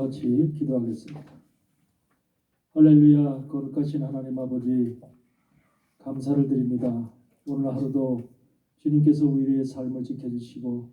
같이 기도하겠습니다. 할렐루야. 거룩하신 하나님 아버지, 감사를 드립니다. 오늘 하루도 주님께서 우리의 삶을 지켜주시고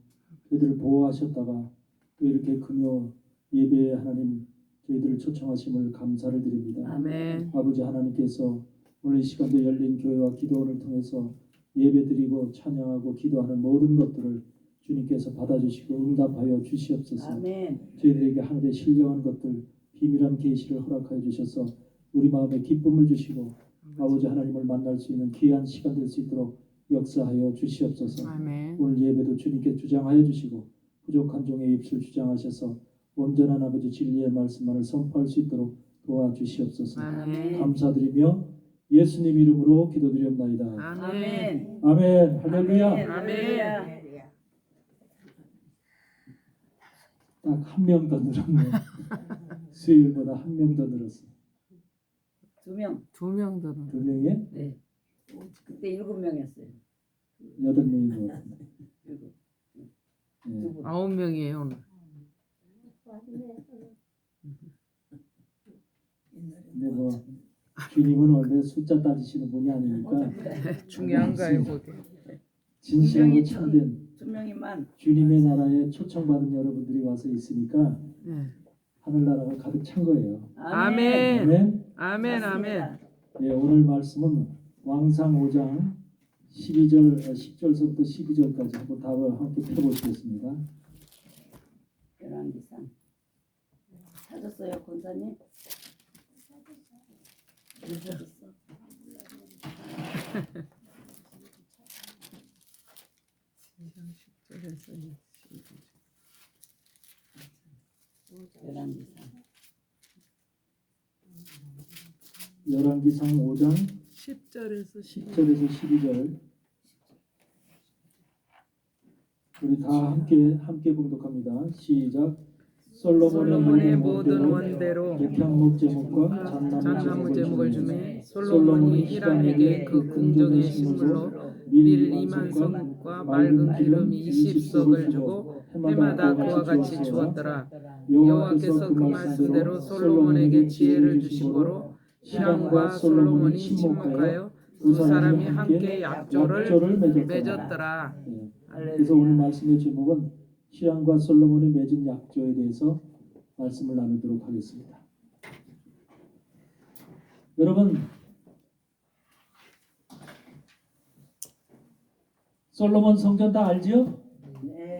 저희들을 보호하셨다가 또 이렇게 금요 예배에 하나님 저희들을 초청하심을 감사를 드립니다. 아멘. 아버지 하나님께서 오늘 이 시간도 열린 교회와 기도원을 통해서 예배드리고 찬양하고 기도하는 모든 것들을 주님께서 받아주시고 응답하여 주시옵소서. 아멘. 저희들에게 하늘의 신령한 것들, 비밀한 계시를 허락하여 주셔서 우리 마음에 기쁨을 주시고 아버지 하나님을 만날 수 있는 귀한 시간 될 수 있도록 역사하여 주시옵소서. 아멘. 오늘 예배도 주님께 주장하여 주시고 부족한 종의 입술 주장하셔서 온전한 아버지 진리의 말씀만을 선포할 수 있도록 도와주시옵소서. 아멘. 감사드리며 예수님 이름으로 기도드리옵나이다. 아멘. 아멘. 할렐루야. 아멘. 딱 한 명 더 늘었네. 수요일보다 한 명 더 늘었어. 2명. 2명 더. 2명에 네. 그때 7명이었어요. 8명이 늘었네. 7. 네. 9명이에요 오늘. 근데 뭐 주님은 원래 숫자 따지시는 분이 아니니까 중요한가요 그게? 진실하고 참된 2명이만. 주님의 나라에 초청받은 여러분들이 와서 있으니까 네. 하늘나라가 가득 찬 거예요. 아멘. 아멘. 아멘. 아멘. 예, 오늘 말씀은 왕상 5장 10절서부터 12절까지 한번 답을 함께 펴보시겠습니다. 열왕기상. 찾았어요, 권사님? 못 찾았어. 열왕기상. 열왕기상 5장 10절에서 10절에서 12절 우리 다 함께 봉독합니다. 시작. 솔로몬의 모든 원대로 백향목 제목과 잣나무 제목을 주매 솔로몬이 히람에게 그 궁정의 식물로 밀 2만 석과 맑은 기름이 20석을 주고 해마다 그와 같이 주었더라. 여호와께서 그 말씀대로 솔로몬에게 지혜를 주심으로 히람과 솔로몬이 친목하여 두 사람이 함께 약조를 맺었더라. 그래서 오늘 말씀의 제목은 히람과 솔로몬이 맺은 약조에 대해서 말씀을 나누도록 하겠습니다. 여러분, 솔로몬 성전 다 알지요? 네.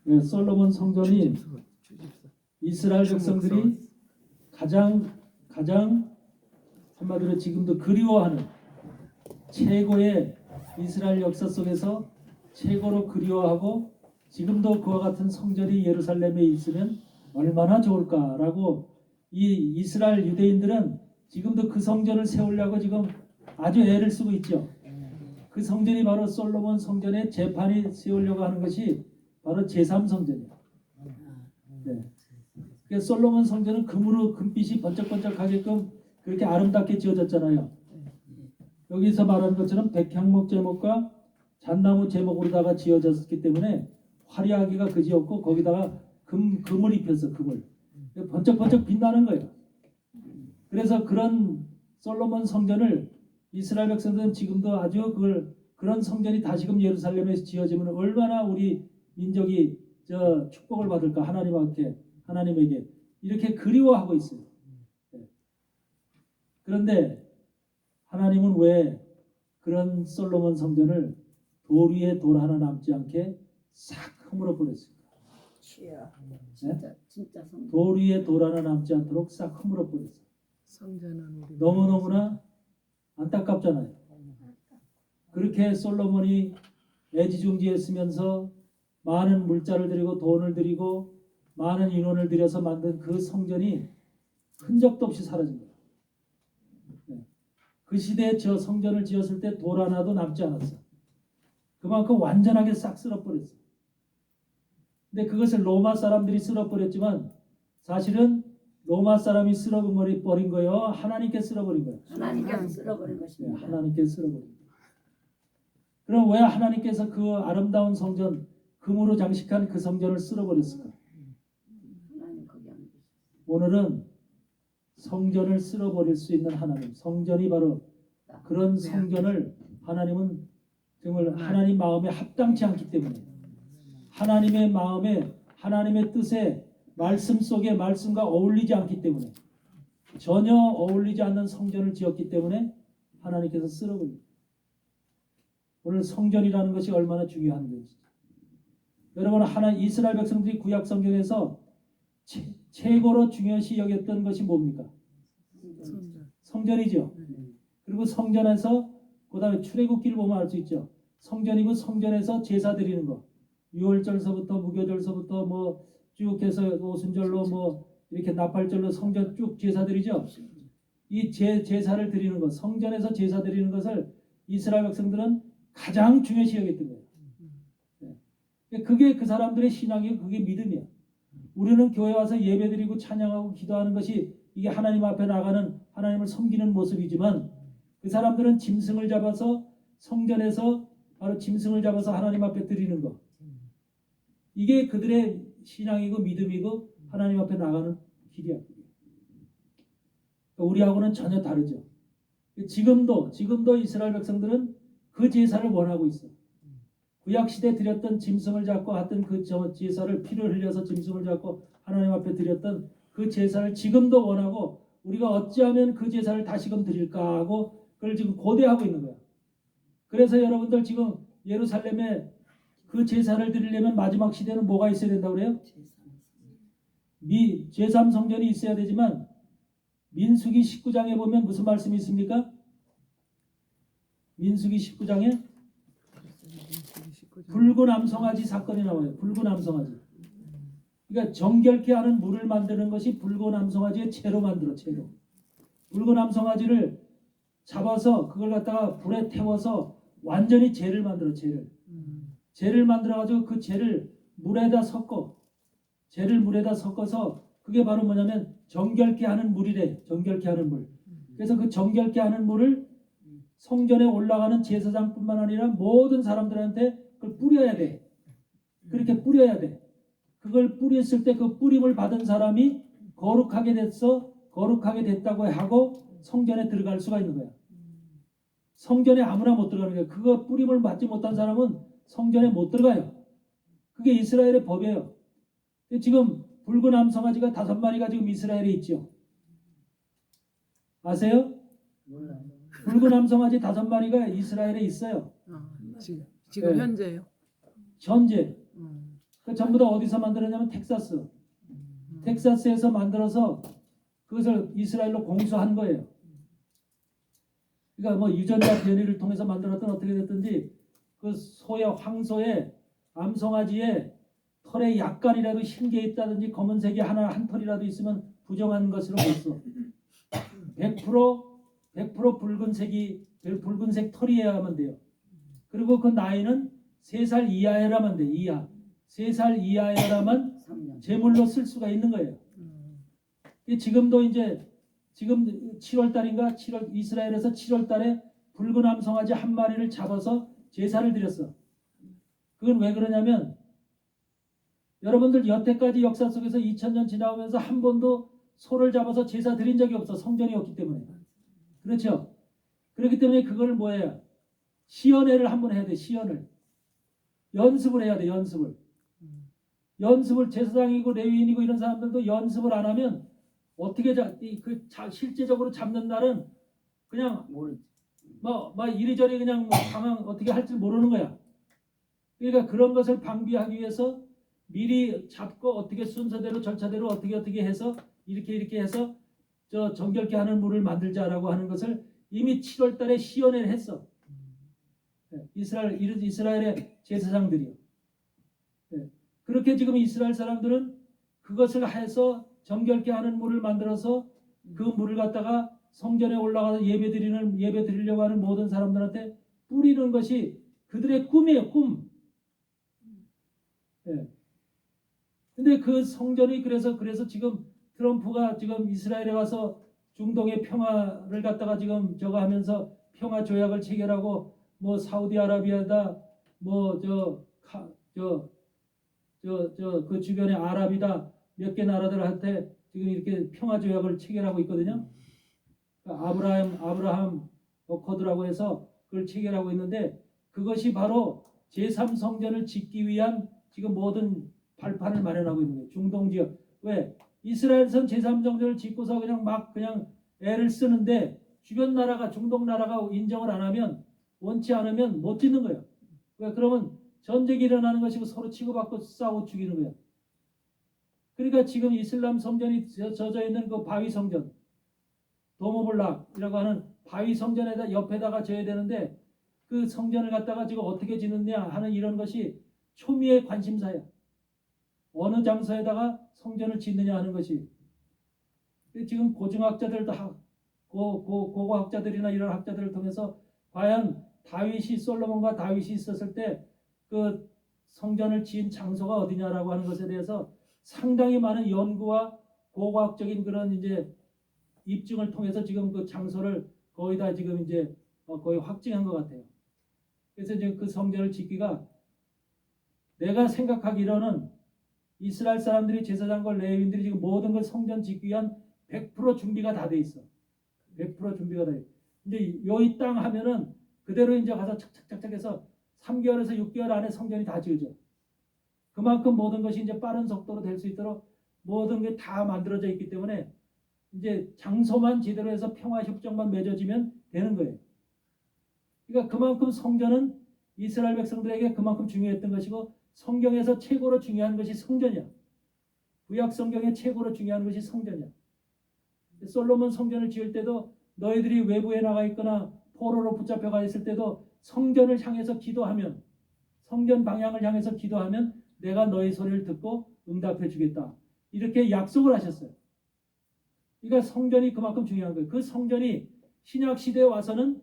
네, 솔로몬 성전이 이스라엘 백성들이 가장 한마디로 지금도 그리워하는 최고의 이스라엘 역사 속에서 최고로 그리워하고 지금도 그와 같은 성전이 예루살렘에 있으면 얼마나 좋을까라고 이 이스라엘 유대인들은 지금도 그 성전을 세우려고 지금 아주 애를 쓰고 있죠. 그 성전이 바로 솔로몬 성전의 재판이 세우려고 하는 것이 바로 제3성전이에요. 네. 그러니까 솔로몬 성전은 금으로 금빛이 번쩍번쩍하게끔 그렇게 아름답게 지어졌잖아요. 여기서 말하는 것처럼 백향목 제목과 잣나무 제목으로다가 지어졌기 때문에 화려하기가 그지없고 거기다가 금을 입혔어. 금을 번쩍번쩍 빛나는 거예요. 그래서 그런 솔로몬 성전을 이스라엘 백성들은 지금도 아주 그런 성전이 다시금 예루살렘에서 지어지면 얼마나 우리 민족이 축복을 받을까. 하나님에게 이렇게 그리워하고 있어요. 그런데 하나님은 왜 그런 솔로몬 성전을 돌 위에 돌 하나 남지 않게 싹 허물어 버렸을까? 진짜 성전. 돌 위에 돌 하나 남지 않도록 싹 허물어 버렸어요. 성전은 우리 너무너무나 안타깝잖아요. 그렇게 솔로몬이 애지중지했으면서 많은 물자를 들이고 돈을 들이고 많은 인원을 들여서 만든 그 성전이 흔적도 없이 사라진 거예요. 그 시대에 저 성전을 지었을 때 돌 하나도 남지 않았어요. 그만큼 완전하게 싹 쓸어버렸어요. 근데 그것을 로마 사람들이 쓸어버렸지만 사실은 로마 사람이 쓸어버린 거예요? 하나님께 쓸어버린 거예요? 하나님께서 쓸어버린 네, 것입니다. 하나님께 쓸어버린 거예요. 그럼 왜 하나님께서 그 아름다운 성전, 금으로 장식한 그 성전을 쓸어버렸을까? 하나님 거기 안 계시죠. 오늘은 성전을 쓸어버릴 수 있는 하나님, 성전이 바로 그런 성전을 하나님은 정말 하나님 마음에 합당치 않기 때문에 하나님의 마음에 하나님의 뜻에 말씀 속에 말씀과 어울리지 않기 때문에 전혀 어울리지 않는 성전을 지었기 때문에 하나님께서 쓸어버립니다. 오늘 성전이라는 것이 얼마나 중요한 것이죠. 여러분 이스라엘 백성들이 구약 성경에서 최고로 중요시 여겼던 것이 뭡니까? 성전이죠. 그리고 성전에서 그 다음에 출애굽기를 보면 알 수 있죠. 성전이고 성전에서 제사 드리는 거. 유월절서부터 무교절서부터 뭐 쭉 해서 오순절로 뭐 이렇게 나팔절로 성전 쭉 제사 드리죠. 이 제사를 드리는 것, 성전에서 제사 드리는 것을 이스라엘 백성들은 가장 중요시 여겼던 거예요. 네. 그게 그 사람들의 신앙이 그게 믿음이야. 우리는 교회 와서 예배드리고 찬양하고 기도하는 것이 이게 하나님 앞에 나가는 하나님을 섬기는 모습이지만 그 사람들은 짐승을 잡아서 성전에서 바로 짐승을 잡아서 하나님 앞에 드리는 것. 이게 그들의 신앙이고 믿음이고 하나님 앞에 나가는 길이야. 우리하고는 전혀 다르죠. 지금도 이스라엘 백성들은 그 제사를 원하고 있어. 구약시대 드렸던 짐승을 잡고 하던 그 제사를 피를 흘려서 짐승을 잡고 하나님 앞에 드렸던 그 제사를 지금도 원하고 우리가 어찌하면 그 제사를 다시금 드릴까 하고 그걸 지금 고대하고 있는 거야. 그래서 여러분들 지금 예루살렘에 그 제사를 드리려면 마지막 시대는 뭐가 있어야 된다고 그래요? 제3성전이 있어야 되지만 민수기 19장에 보면 무슨 말씀이 있습니까? 민수기 19장에 붉은 암송아지 사건이 나와요. 붉은 암송아지. 그러니까 정결케 하는 물을 만드는 것이 붉은 암송아지의 채로 만들어. 채로. 붉은 암송아지를 잡아서 그걸 갖다가 불에 태워서 완전히 재를 만들어. 재를 만들어가지고 그 재를 물에다 섞어. 재를 물에다 섞어서 그게 바로 뭐냐면 정결케 하는 물이래. 정결케 하는 물. 그래서 그 정결케 하는 물을 성전에 올라가는 제사장뿐만 아니라 모든 사람들한테 그걸 뿌려야 돼. 그렇게 뿌려야 돼. 그걸 뿌렸을 때 그 뿌림을 받은 사람이 거룩하게 됐다고 하고 성전에 들어갈 수가 있는 거야. 성전에 아무나 못 들어가는 거야. 그거 뿌림을 받지 못한 사람은 성전에 못 들어가요. 그게 이스라엘의 법이에요. 지금 붉은 암송아지가 5마리가 지금 이스라엘에 있죠. 아세요? 붉은 암송아지 5마리가 이스라엘에 있어요. 지금 네. 현재요? 현재. 그 전부 다 어디서 만들었냐면 텍사스에서 만들어서 그것을 이스라엘로 공수한 거예요. 그러니까 뭐 유전자 변이를 통해서 만들었던 어떻게 됐든지 그 황소의 암송아지의 털에 약간이라도 흰 게 있다든지 검은색이 한 털이라도 있으면 부정한 것으로 봤어. 100% 붉은색 털이어야만 돼요. 그리고 그 나이는 3살 이하여야만 돼. 3살 이하여야만 제물로 쓸 수가 있는 거예요. 지금도 이제 지금 7월 달인가 이스라엘에서 7월 달에 붉은 암송아지 1마리를 잡아서 제사를 드렸어. 그건 왜 그러냐면 여러분들 여태까지 역사 속에서 2000년 지나오면서 한 번도 소를 잡아서 제사 드린 적이 없어. 성전이 없기 때문에. 그렇죠? 그렇기 때문에 그걸 뭐예요? 시연회를 한번 해야 돼. 시연을. 연습을 해야 돼. 연습을 제사장이고 레위인이고 이런 사람들도 연습을 안 하면 어떻게 실제적으로 잡는 날은 그냥 막 이리저리 그냥 당황 어떻게 할지 모르는 거야. 그러니까 그런 것을 방비하기 위해서 미리 잡고 어떻게 순서대로 절차대로 어떻게 해서 이렇게 해서 저 정결케 하는 물을 만들자라고 하는 것을 이미 7월 달에 시연회를 했어. 이스라엘의 제사장들이요. 그렇게 지금 이스라엘 사람들은 그것을 해서 정결케 하는 물을 만들어서 그 물을 갖다가 성전에 올라가서 예배 드리려고 하는 모든 사람들한테 뿌리는 것이 그들의 꿈이에요. 꿈. 근데 그 성전이 그래서 지금 트럼프가 지금 이스라엘에 와서 중동의 평화를 갖다가 지금 저거 하면서 평화 조약을 체결하고 뭐 사우디아라비아다 뭐 그 주변의 아랍이다 몇 개 나라들한테 지금 이렇게 평화 조약을 체결하고 있거든요. 그러니까 아브라함 어코드라고 해서 그걸 체결하고 있는데 그것이 바로 제3성전을 짓기 위한 지금 모든 발판을 마련하고 있는 거예요. 중동 지역. 왜? 이스라엘선 제3성전을 짓고서 그냥 애를 쓰는데 주변 나라가 중동 나라가 인정을 안 하면 원치 않으면 못 짓는 거예요. 왜? 그러면 전쟁이 일어나는 것이고 서로 치고받고 싸우고 죽이는 거예요. 그러니까 지금 이슬람 성전이 젖어 있는 그 바위 성전, 도모블락이라고 하는 바위 성전에다 옆에다가 져야 되는데 그 성전을 갖다가 지금 어떻게 짓느냐 하는 이런 것이 초미의 관심사야. 어느 장소에다가 성전을 짓느냐 하는 것이. 지금 고증학자들도 고고학자들이나 이런 학자들을 통해서 과연 솔로몬과 다윗이 있었을 때 그 성전을 지은 장소가 어디냐라고 하는 것에 대해서 상당히 많은 연구와 고고학적인 그런 이제 입증을 통해서 지금 그 장소를 거의 다 지금 이제 거의 확증한 것 같아요. 그래서 이제 그 성전을 짓기가 내가 생각하기로는 이스라엘 사람들이 제사장과 레위인들이 지금 모든 걸 성전 짓기 위한 100% 준비가 다 돼 있어. 100% 준비가 돼. 이제 여기 땅 하면은 그대로 이제 가서 착착착착 해서 3개월에서 6개월 안에 성전이 다 지어져. 그만큼 모든 것이 이제 빠른 속도로 될 수 있도록 모든 게 다 만들어져 있기 때문에 이제 장소만 제대로 해서 평화협정만 맺어지면 되는 거예요. 그러니까 그만큼 성전은 이스라엘 백성들에게 그만큼 중요했던 것이고 성경에서 최고로 중요한 것이 성전이야. 구약 성경에 최고로 중요한 것이 성전이야. 솔로몬 성전을 지을 때도 너희들이 외부에 나가 있거나 포로로 붙잡혀가 있을 때도 성전을 향해서 기도하면 성전 방향을 향해서 기도하면 내가 너희 소리를 듣고 응답해 주겠다. 이렇게 약속을 하셨어요. 그러니까 성전이 그만큼 중요한 거예요. 그 성전이 신약 시대에 와서는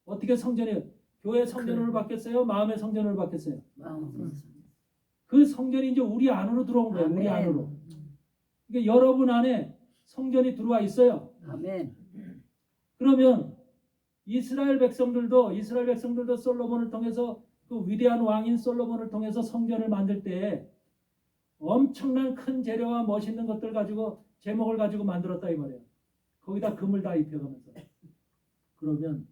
어떻게 성전이에요? 교회 성전으로 바뀌었어요? 마음의 성전으로 바뀌었어요? 그 성전이 이제 우리 안으로 들어온 거예요. 우리 안으로. 그러니까 여러분 안에 성전이 들어와 있어요. 아멘. 그러면 이스라엘 백성들도 솔로몬을 통해서 그 위대한 왕인 솔로몬을 통해서 성전을 만들 때 엄청난 큰 재료와 멋있는 것들 가지고 제목을 가지고 만들었다 이 말이에요. 거기다 금을 다 입혀가면서. 그러면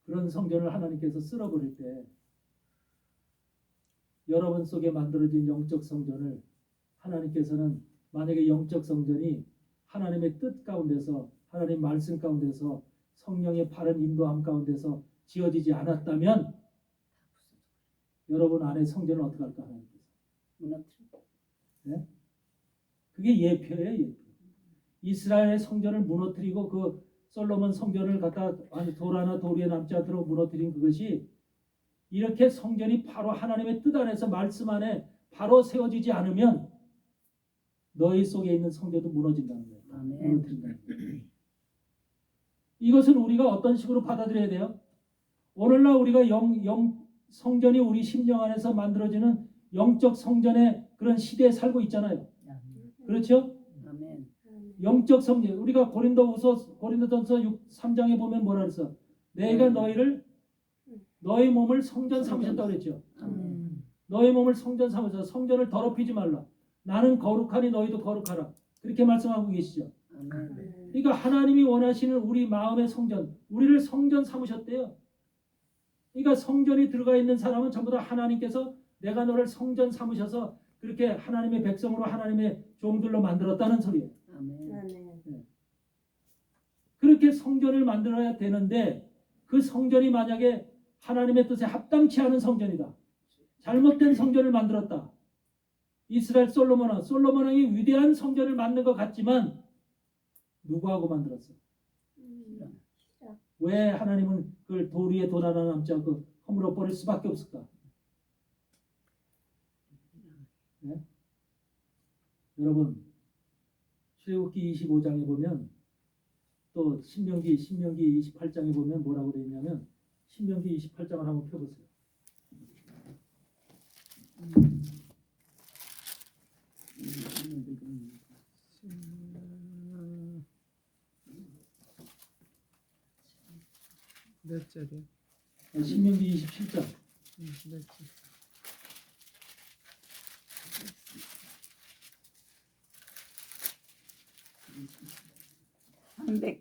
그런 성전을 하나님께서 쓸어버릴 때 여러분 속에 만들어진 영적 성전을 하나님께서는 만약에 영적 성전이 하나님의 뜻 가운데서 하나님 말씀 가운데서 성령의 바른 인도함 가운데서 지어지지 않았다면 여러분 안에 성전을 어떻게 할까 하나님께서. 네? 그게 예표예요. 예표. 이스라엘의 성전을 무너뜨리고 그 솔로몬 성전을 갖다 돌 하나 돌 위에 남지 않도록 무너뜨린 그것이 이렇게 성전이 바로 하나님의 뜻 안에서 말씀 안에 바로 세워지지 않으면 너희 속에 있는 성전도 무너진다는 거예요. 무너뜨린다는 거예요. 이것은 우리가 어떤 식으로 받아들여야 돼요? 오늘날 우리가 성전이 우리 심령 안에서 만들어지는 영적 성전의 그런 시대에 살고 있잖아요. 그렇죠? 영적 성전. 우리가 고린도전서 3장에 보면 뭐라 그랬어? 내가 너희 몸을 성전 삼으셨다고 그랬죠. 너희 몸을 성전 삼으셔서 성전을 더럽히지 말라. 나는 거룩하니 너희도 거룩하라. 그렇게 말씀하고 계시죠. 그러니까 하나님이 원하시는 우리 마음의 성전, 우리를 성전 삼으셨대요. 그러니까 성전이 들어가 있는 사람은 전부 다 하나님께서 내가 너를 성전 삼으셔서 그렇게 하나님의 백성으로 하나님의 종들로 만들었다는 소리예요. 네. 그렇게 성전을 만들어야 되는데 그 성전이 만약에 하나님의 뜻에 합당치 않은 성전이다. 잘못된 성전을 만들었다. 이스라엘 솔로몬 왕이 위대한 성전을 만든 것 같지만 누구하고 만들었어? 왜 하나님은 그걸 돌 위에 돌 하나 남지 않고 허물어 버릴 수밖에 없을까? 네? 여러분 출애굽기 25장에 보면 또 신명기 28장에 보면 뭐라고 되어 있냐면 신명기 28장을 한번 펴보세요. 몇 절이요? 신명기 27장. 몇 절? 권사님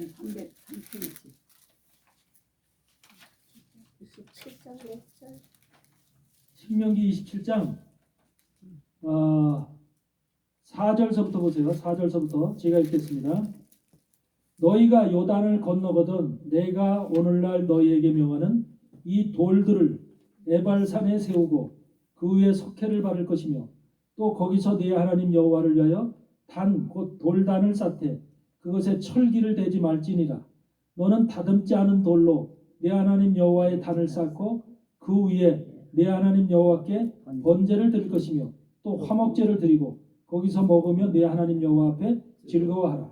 303페이지 27장 6절 신명기 27장 4절서부터 보세요. 4절서부터 제가 읽겠습니다. 너희가 요단을 건너거든 내가 오늘날 너희에게 명하는 이 돌들을 에발산에 세우고 그 위에 석회를 바를 것이며 또 거기서 네 하나님 여호와를 위하여 단 곧 돌단을 쌓되 그것에 철기를 대지 말지니라. 너는 다듬지 않은 돌로 내 하나님 여호와의 단을 쌓고 그 위에 내 하나님 여호와께 번제를 드릴 것이며 또 화목제를 드리고 거기서 먹으며 내 하나님 여호와 앞에 즐거워하라.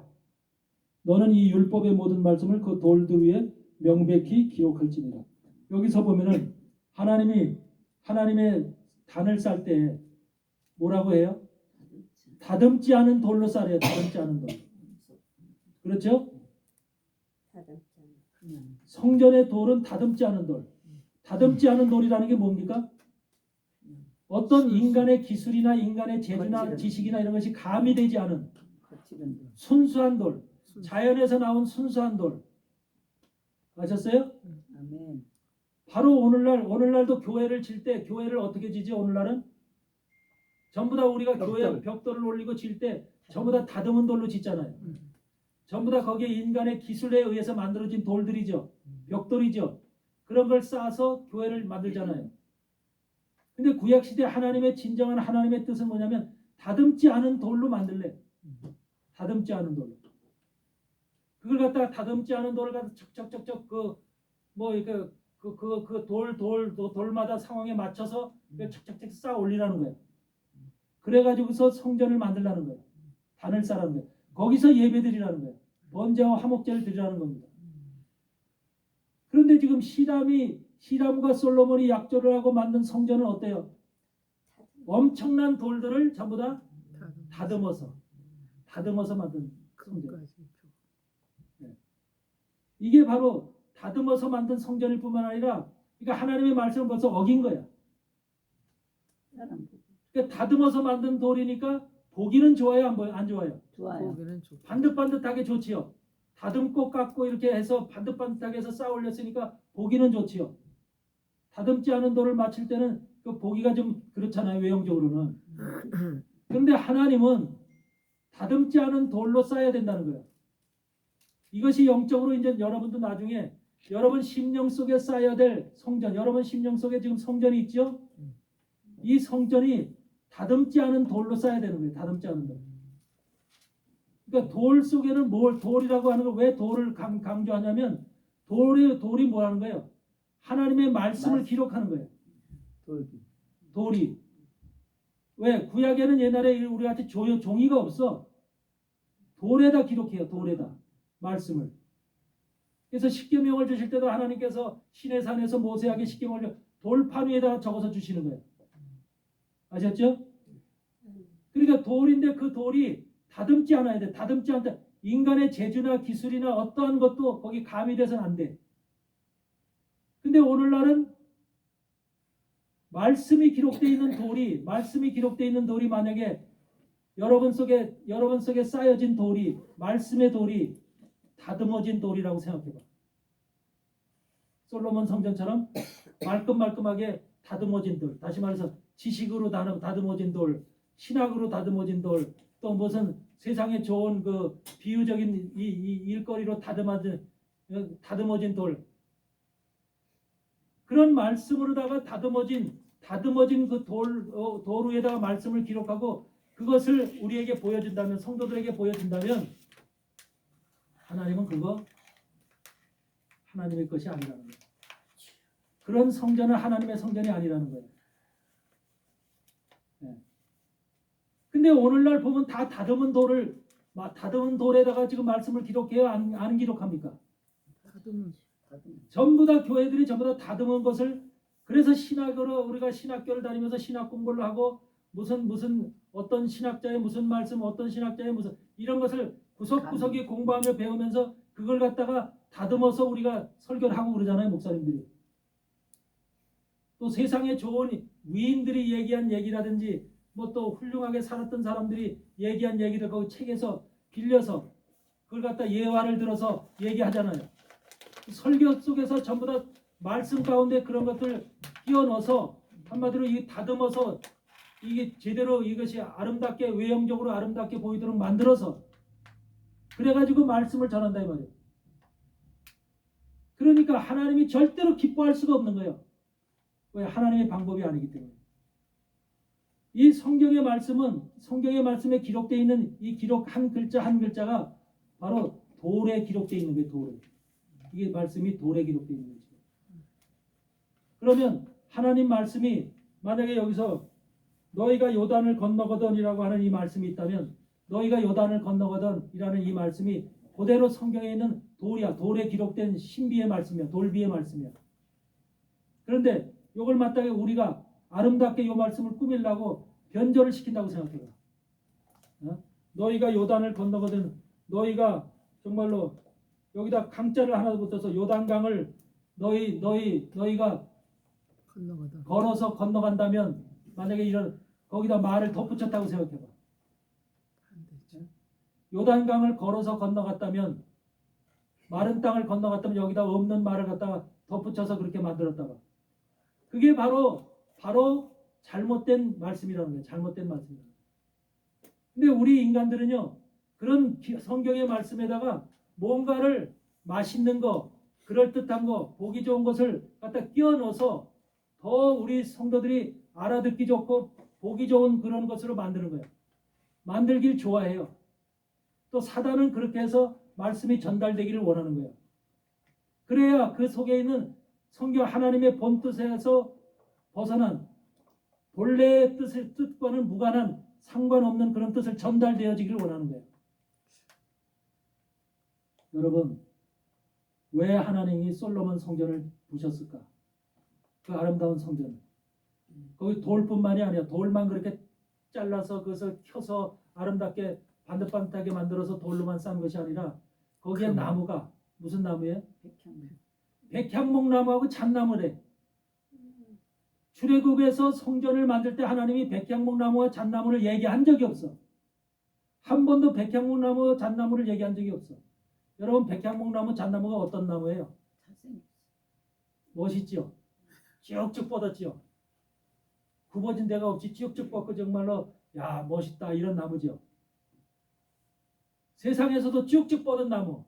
너는 이 율법의 모든 말씀을 그 돌들 위에 명백히 기록할지니라. 여기서 보면은 하나님의 단을 쌀 때 뭐라고 해요? 다듬지 않은 돌로 쌀이에요. 다듬지 않은 돌. 그렇죠? 성전의 돌은 다듬지 않은 돌. 다듬지 않은 돌이라는 게 뭡니까? 어떤 인간의 기술이나 인간의 재주나 지식이나 이런 것이 가미되지 않은 순수한 돌. 자연에서 나온 순수한 돌. 아셨어요? 아멘. 바로 오늘날도 교회를 질 때 교회를 어떻게 지지? 오늘날은 전부 다 우리가 교회 벽돌을 올리고 질 때 전부 다 다듬은 돌로 짓잖아요. 전부 다 거기에 인간의 기술에 의해서 만들어진 돌들이죠. 벽돌이죠. 그런 걸 쌓아서 교회를 만들잖아요. 근데 구약시대 하나님의 진정한 하나님의 뜻은 뭐냐면 다듬지 않은 돌로 만들래. 다듬지 않은 돌로. 그걸 갖다가 다듬지 않은 돌을 갖다 척척척척 돌마다 상황에 맞춰서 척척척 쌓아 올리라는 거예요. 그래가지고서 성전을 만들라는 거예요. 단을 쌓라는 거예요. 거기서 예배드리라는 거예요. 번제와 화목제를 드리라는 겁니다. 그런데 지금 히람과 솔로몬이 약조를 하고 만든 성전은 어때요? 엄청난 돌들을 전부 다 다듬어서 만든 성전. 이게 바로 다듬어서 만든 성전일 뿐만 아니라 그러니까 하나님의 말씀을 벌써 어긴 거야. 그러니까 다듬어서 만든 돌이니까 보기는 좋아요, 안 좋아요? 좋아요. 반듯반듯하게 좋지요. 다듬고 깎고 이렇게 해서 반듯반듯하게 해서 쌓아 올렸으니까 보기는 좋지요. 다듬지 않은 돌을 맞출 때는 그 보기가 좀 그렇잖아요, 외형적으로는. 그런데 하나님은 다듬지 않은 돌로 쌓아야 된다는 거예요. 이것이 영적으로 이제 여러분도 나중에 여러분 심령 속에 쌓아야 될 성전, 여러분 심령 속에 지금 성전이 있죠? 이 성전이 다듬지 않은 돌로 쌓아야 되는 거예요. 다듬지 않은 돌. 그러니까 돌 속에는 돌이라고 하는 걸 왜 돌을 강조하냐면 돌이 뭐라는 거예요? 하나님의 말씀을 기록하는 거예요. 돌이. 왜? 구약에는 옛날에 우리 같이 종이가 없어. 돌에다 기록해요. 돌에다. 말씀을. 그래서 십계명을 주실 때도 하나님께서 시내산에서 모세에게 십계명을 돌판 위에다 적어서 주시는 거예요. 아셨죠? 그러니까 돌인데 그 돌이 다듬지 않아야 돼. 다듬지 않다. 인간의 재주나 기술이나 어떠한 것도 거기 가미돼서는 안 돼. 근데 오늘날은 말씀이 기록되어 있는 돌이 만약에 여러분 속에 쌓여진 돌이 말씀의 돌이 다듬어진 돌이라고 생각해봐. 솔로몬 성전처럼 말끔말끔하게 다듬어진 돌. 다시 말해서 지식으로 다듬어진 돌, 신학으로 다듬어진 돌, 또 무슨 세상에 좋은 그 비유적인 이 일거리로 다듬어진 돌. 그런 말씀으로다가 다듬어진 그 돌 위에다가 말씀을 기록하고 그것을 우리에게 보여준다면, 성도들에게 보여준다면 하나님은 그거 하나님의 것이 아니라는 거예요. 그런 성전은 하나님의 성전이 아니라는 거예요. 네. 근데 오늘날 보면 다 다듬은 돌에다가 지금 말씀을 기록해요? 안 기록합니까? 전부 다 교회들이 전부 다 다듬은 것을, 그래서 신학으로 우리가 신학교를 다니면서 신학 공부를 하고 무슨 어떤 신학자의 무슨 말씀, 어떤 신학자의 무슨 이런 것을 구석구석에 공부하며 배우면서 그걸 갖다가 다듬어서 우리가 설교를 하고 그러잖아요, 목사님들이. 또 세상에 좋은 위인들이 얘기한 얘기라든지 뭐 또 훌륭하게 살았던 사람들이 얘기한 얘기를 거기 책에서 빌려서 그걸 갖다 예화를 들어서 얘기하잖아요. 설교 속에서 전부 다 말씀 가운데 그런 것들 끼워 넣어서 한마디로 이 다듬어서 이게 제대로 이것이 아름답게 외형적으로 아름답게 보이도록 만들어서 그래가지고 말씀을 전한다 이 말이에요. 그러니까 하나님이 절대로 기뻐할 수가 없는 거예요. 왜? 하나님의 방법이 아니기 때문에. 이 성경의 말씀은 성경의 말씀에 기록되어 있는 이 기록 한 글자 한 글자가 바로 돌에 기록되어 있는 거예요. 돌에. 이게 말씀이 돌에 기록되어 있는 거죠. 그러면 하나님 말씀이 만약에 여기서 너희가 요단을 건너거든이라고 하는 이 말씀이 있다면 너희가 요단을 건너거든이라는 이 말씀이 그대로 성경에 있는 돌이야. 돌에 기록된 신비의 말씀이야. 돌비의 말씀이야. 그런데 이걸 마땅히 우리가 아름답게 이 말씀을 꾸밀라고 변절을 시킨다고 생각해봐. 너희가 요단을 건너거든 너희가 정말로 여기다 강자를 하나 붙여서 요단강을 너희가 건너거든. 걸어서 건너간다면 만약에 이런 거기다 말을 덧붙였다고 생각해봐. 안 되죠. 요단강을 걸어서 건너갔다면 마른 땅을 건너갔다면 여기다 없는 말을 갖다가 덧붙여서 그렇게 만들었다가 그게 바로 잘못된 말씀이라는 거예요. 잘못된 말씀이라는 거예요. 근데 우리 인간들은요 그런 성경의 말씀에다가 뭔가를 맛있는 거 그럴듯한 거 보기 좋은 것을 갖다 끼워 넣어서 더 우리 성도들이 알아듣기 좋고 보기 좋은 그런 것으로 만드는 거예요. 만들길 좋아해요. 또 사단은 그렇게 해서 말씀이 전달되기를 원하는 거예요. 그래야 그 속에 있는 성경 하나님의 본 뜻에서 벗어난 본래의 뜻과는 무관한 상관없는 그런 뜻을 전달되어지기를 원하는 거예요. 여러분 왜 하나님이 솔로몬 성전을 부셨을까? 그 아름다운 성전. 거기 돌뿐만이 아니야. 돌만 그렇게 잘라서 그것을 켜서 아름답게 반듯반듯하게 만들어서 돌로만 쌓은 것이 아니라 거기에 나무가 무슨 나무예요? 백향목나무하고 잣나무래. 출애굽에서 성전을 만들 때 하나님이 백향목나무와 잣나무를 얘기한 적이 없어. 한 번도 백향목나무 잣나무를 얘기한 적이 없어. 여러분 백향목나무 잣나무가 어떤 나무예요? 멋있죠? 쭉쭉 뻗었죠? 굽어진 데가 없이 쭉쭉 뻗고 정말로 야 멋있다 이런 나무죠. 세상에서도 쭉쭉 뻗은 나무,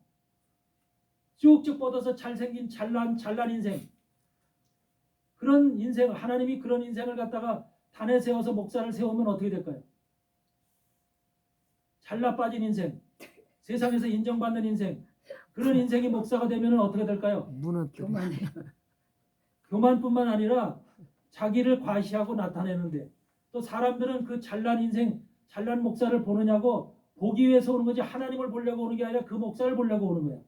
쭉쭉 뻗어서 잘생긴 잘난 인생, 그런 인생, 하나님이 그런 인생을 갖다가 단에 세워서 목사를 세우면 어떻게 될까요? 잘나 빠진 인생, 세상에서 인정받는 인생, 그런 인생이 목사가 되면 어떻게 될까요? 무너뜨려. 교만뿐만 아니라 자기를 과시하고 나타내는데 또 사람들은 그 잘난 인생, 잘난 목사를 보느냐고 보기 위해서 오는 거지 하나님을 보려고 오는 게 아니라 그 목사를 보려고 오는 거야.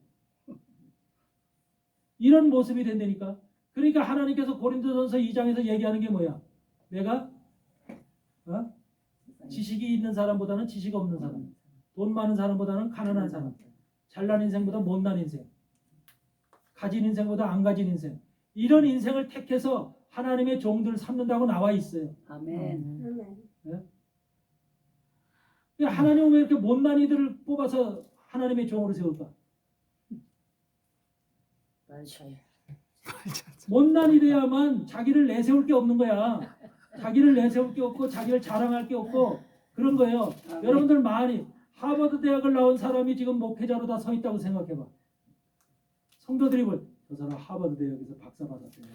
이런 모습이 된다니까. 그러니까 하나님께서 고린도전서 2장에서 얘기하는 게 뭐야? 내가 지식이 있는 사람보다는 지식 없는 사람, 돈 많은 사람보다는 가난한 사람, 잘난 인생보다 못난 인생, 가진 인생보다 안 가진 인생, 이런 인생을 택해서 하나님의 종들을 삼는다고 나와 있어요. 아멘. 하나님은 왜 이렇게 못난 이들을 뽑아서 하나님의 종으로 세울까? 못난 이래야만 자기를 내세울 게 없는 거야. 자기를 내세울 게 없고 자기를 자랑할 게 없고 그런 거예요. 여러분들 많이 하버드 대학을 나온 사람이 지금 목회자로 다 서 있다고 생각해봐. 성도들이 저 사람 하버드 대학에서 박사 받았대요.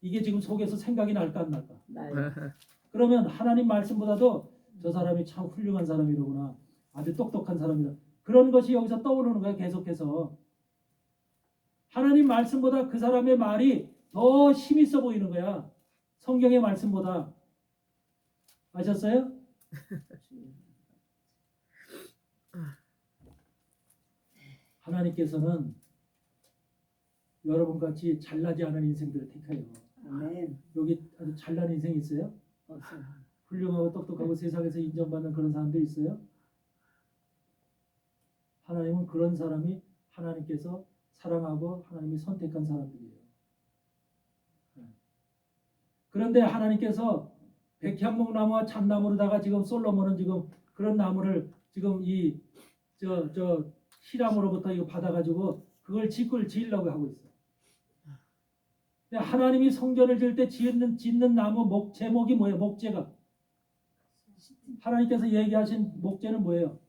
이게 지금 속에서 생각이 날까 안 날까? 그러면 하나님 말씀보다도 저 사람이 참 훌륭한 사람이로구나. 아주 똑똑한 사람이다. 그런 것이 여기서 떠오르는 거야. 계속해서. 하나님 말씀보다 그 사람의 말이 더 힘있어 보이는 거야. 성경의 말씀보다. 아셨어요? 하나님께서는 여러분같이 잘나지 않은 인생들을 택해요. 아멘. 여기 아주 잘난 인생 있어요? 없어요. 훌륭하고 똑똑하고 세상에서 인정받는 그런 사람들 있어요? 하나님은 그런 사람이 하나님께서 사랑하고 하나님이 선택한 사람들이에요. 그런데 하나님께서 백향목나무와 잣나무로다가 지금 솔로몬은 지금 그런 나무를 지금 히람으로부터 이거 받아가지고 그걸 집을 지으려고 하고 있어요. 근데 하나님이 성전을 지을 때 짓는 나무 제목이 뭐예요? 목재가 하나님께서 얘기하신 목재는 뭐예요?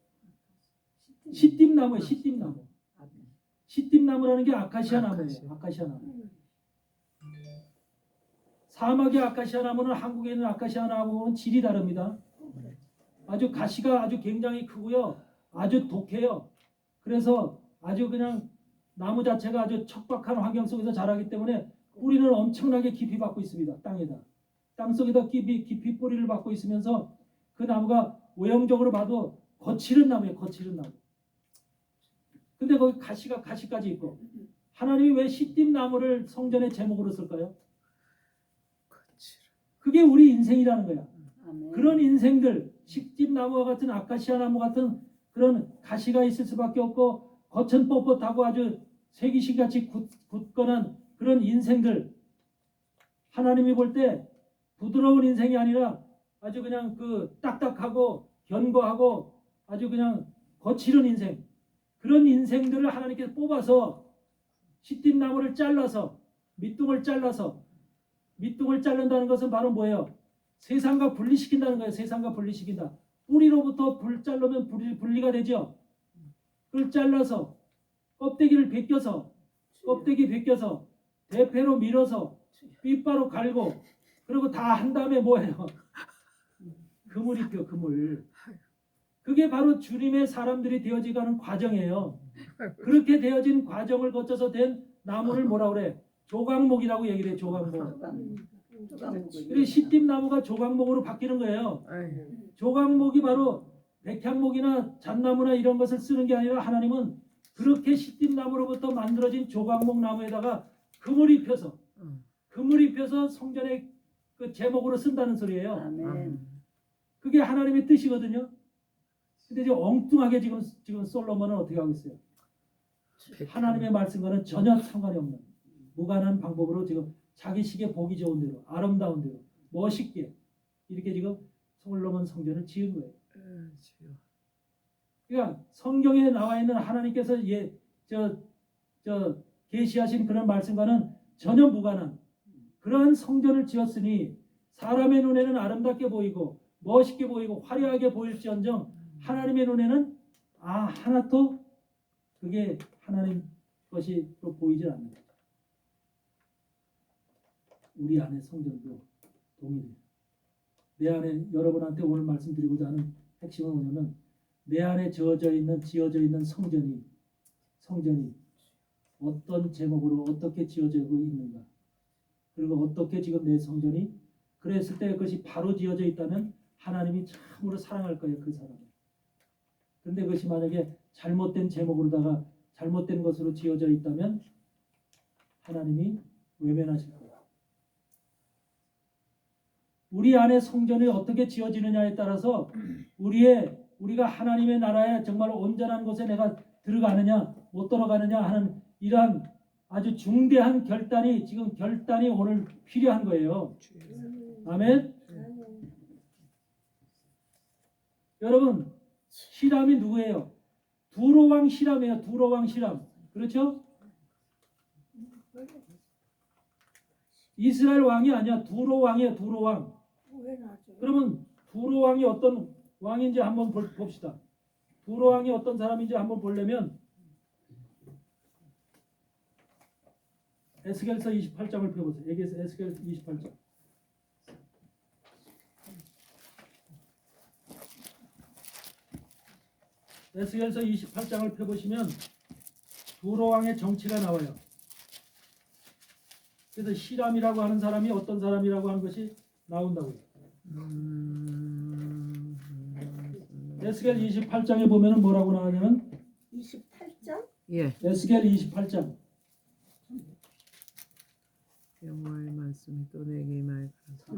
시띠나무예요. 시띠나무. 시띠나무라는 게 아카시아 나무예요. 아카시아 나무. 사막의 아카시아 나무는 한국에 있는 아카시아 나무는 질이 다릅니다. 아주 가시가 아주 굉장히 크고요. 아주 독해요. 그래서 아주 그냥 나무 자체가 아주 척박한 환경 속에서 자라기 때문에 뿌리는 엄청나게 깊이 받고 있습니다. 땅에다. 땅 속에다 깊이 뿌리를 받고 있으면서 그 나무가 외형적으로 봐도 거칠은 나무예요. 거칠은 나무. 근데 거기 가시까지 있고 하나님이 왜 시띠나무를 성전의 제목으로 쓸까요? 그게 우리 인생이라는 거야. 아멘. 그런 인생들, 식집나무와 같은 아카시아 나무 같은 그런 가시가 있을 수밖에 없고 겉은 뻣뻣하고 아주 세기신같이 굳건한 그런 인생들, 하나님이 볼 때 부드러운 인생이 아니라 아주 그냥 그 딱딱하고 견고하고 아주 그냥 거칠은 인생, 그런 인생들을 하나님께서 뽑아서 시띠나무를 잘라서 밑둥을 자른다는 것은 바로 뭐예요? 세상과 분리시킨다는 거예요. 세상과 분리시킨다. 뿌리로부터 자르면 분리가 되죠. 그걸 잘라서 껍데기 벗겨서 대패로 밀어서 삐빠로 갈고 그리고 다 한 다음에 뭐예요? 그물 입혀. 그물. 그게 바로 주님의 사람들이 되어지가는 과정이에요. 그렇게 되어진 과정을 거쳐서 된 나무를 뭐라 그래? 조각목이라고 얘기를 해요. 조각목. 그리고 시띠나무가 조각목으로 바뀌는 거예요. 조각목이 바로 백향목이나 잣나무나 이런 것을 쓰는 게 아니라 하나님은 그렇게 시띠나무로부터 만들어진 조각목 나무에다가 금을 입혀서 성전의 그 제목으로 쓴다는 소리예요. 아멘. 그게 하나님의 뜻이거든요. 근데 지금 엉뚱하게 지금 솔로몬은 어떻게 하고 있어요? 하나님의 말씀과는 전혀 상관이 없는 무관한 방법으로 지금 자기 식에 보기 좋은 대로, 아름다운 대로, 멋있게 이렇게 지금 솔로몬 성전을 지은 거예요. 그러니까 성경에 나와 있는 하나님께서 계시하신 그런 말씀과는 전혀 무관한 그러한 성전을 지었으니 사람의 눈에는 아름답게 보이고 멋있게 보이고 화려하게 보일지언정 하나님의 눈에는 하나도 그게 하나님 것이 또 보이질 않는다. 우리 안에 성전도 동일해요. 내 안에 여러분한테 오늘 말씀드리고자 하는 핵심은 뭐냐면 내 안에 지어져 있는 성전이 어떤 제목으로 어떻게 지어지고 있는가, 그리고 어떻게 지금 내 성전이 그랬을 때 그것이 바로 지어져 있다면 하나님이 참으로 사랑할 거예요. 그 사람을. 그런데 그것이 만약에 잘못된 제목으로다가 잘못된 것으로 지어져 있다면 하나님이 외면하실 거예요. 우리 안에 성전이 어떻게 지어지느냐에 따라서 우리가 하나님의 나라에 정말 온전한 곳에 내가 들어가느냐 못 들어가느냐 하는 이러한 아주 중대한 결단이 오늘 필요한 거예요. 아멘. 여러분, 히람이 누구예요? 두로왕 히람이에요. 두로왕 히람. 그렇죠? 이스라엘 왕이 아니야. 두로왕이에요. 두로왕. 그러면 두로왕이 어떤 왕인지 한번 봅시다. 두로왕이 어떤 사람인지 한번 보려면 에스겔서 28장을 펴보세요. 에스겔 28장. 에스겔서 28장을 펴보시면 두로왕의 정치가 나와요. 그래서 히람이라고 하는 사람이 어떤 사람이라고 하는 것이 나온다고요. 에스겔 28장에 보면은 뭐라고 나오냐면 28장? 에스겔 28장. 여호와의 말씀이 또 내게 말하사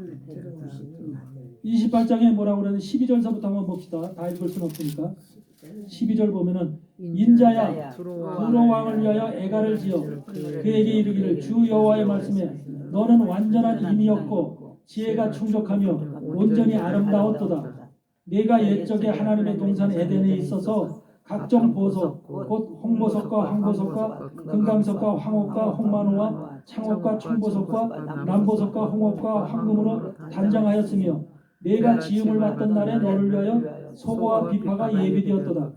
28장에 뭐라고 그러는데 12절서부터 한번 봅시다. 다 읽을 수는 없으니까. 12절 보면은 인자야 두로왕을 위하여 애가를 지어 그에게 이르기를 주 여호와의 말씀에 너는 완전한 임이었고 지혜가 충족하며 온전히 아름다웠도다. 내가 옛적에 하나님의 동산 에덴에 있어서 각종 보석 곧 홍보석과 황보석과 금강석과 황옥과 홍만호와 창옥과 청보석과 남보석과 홍옥과 황금으로 단장하였으며 내가 지음을 받던 날에 너를 위하여 소고와 비파가 예비되었도다.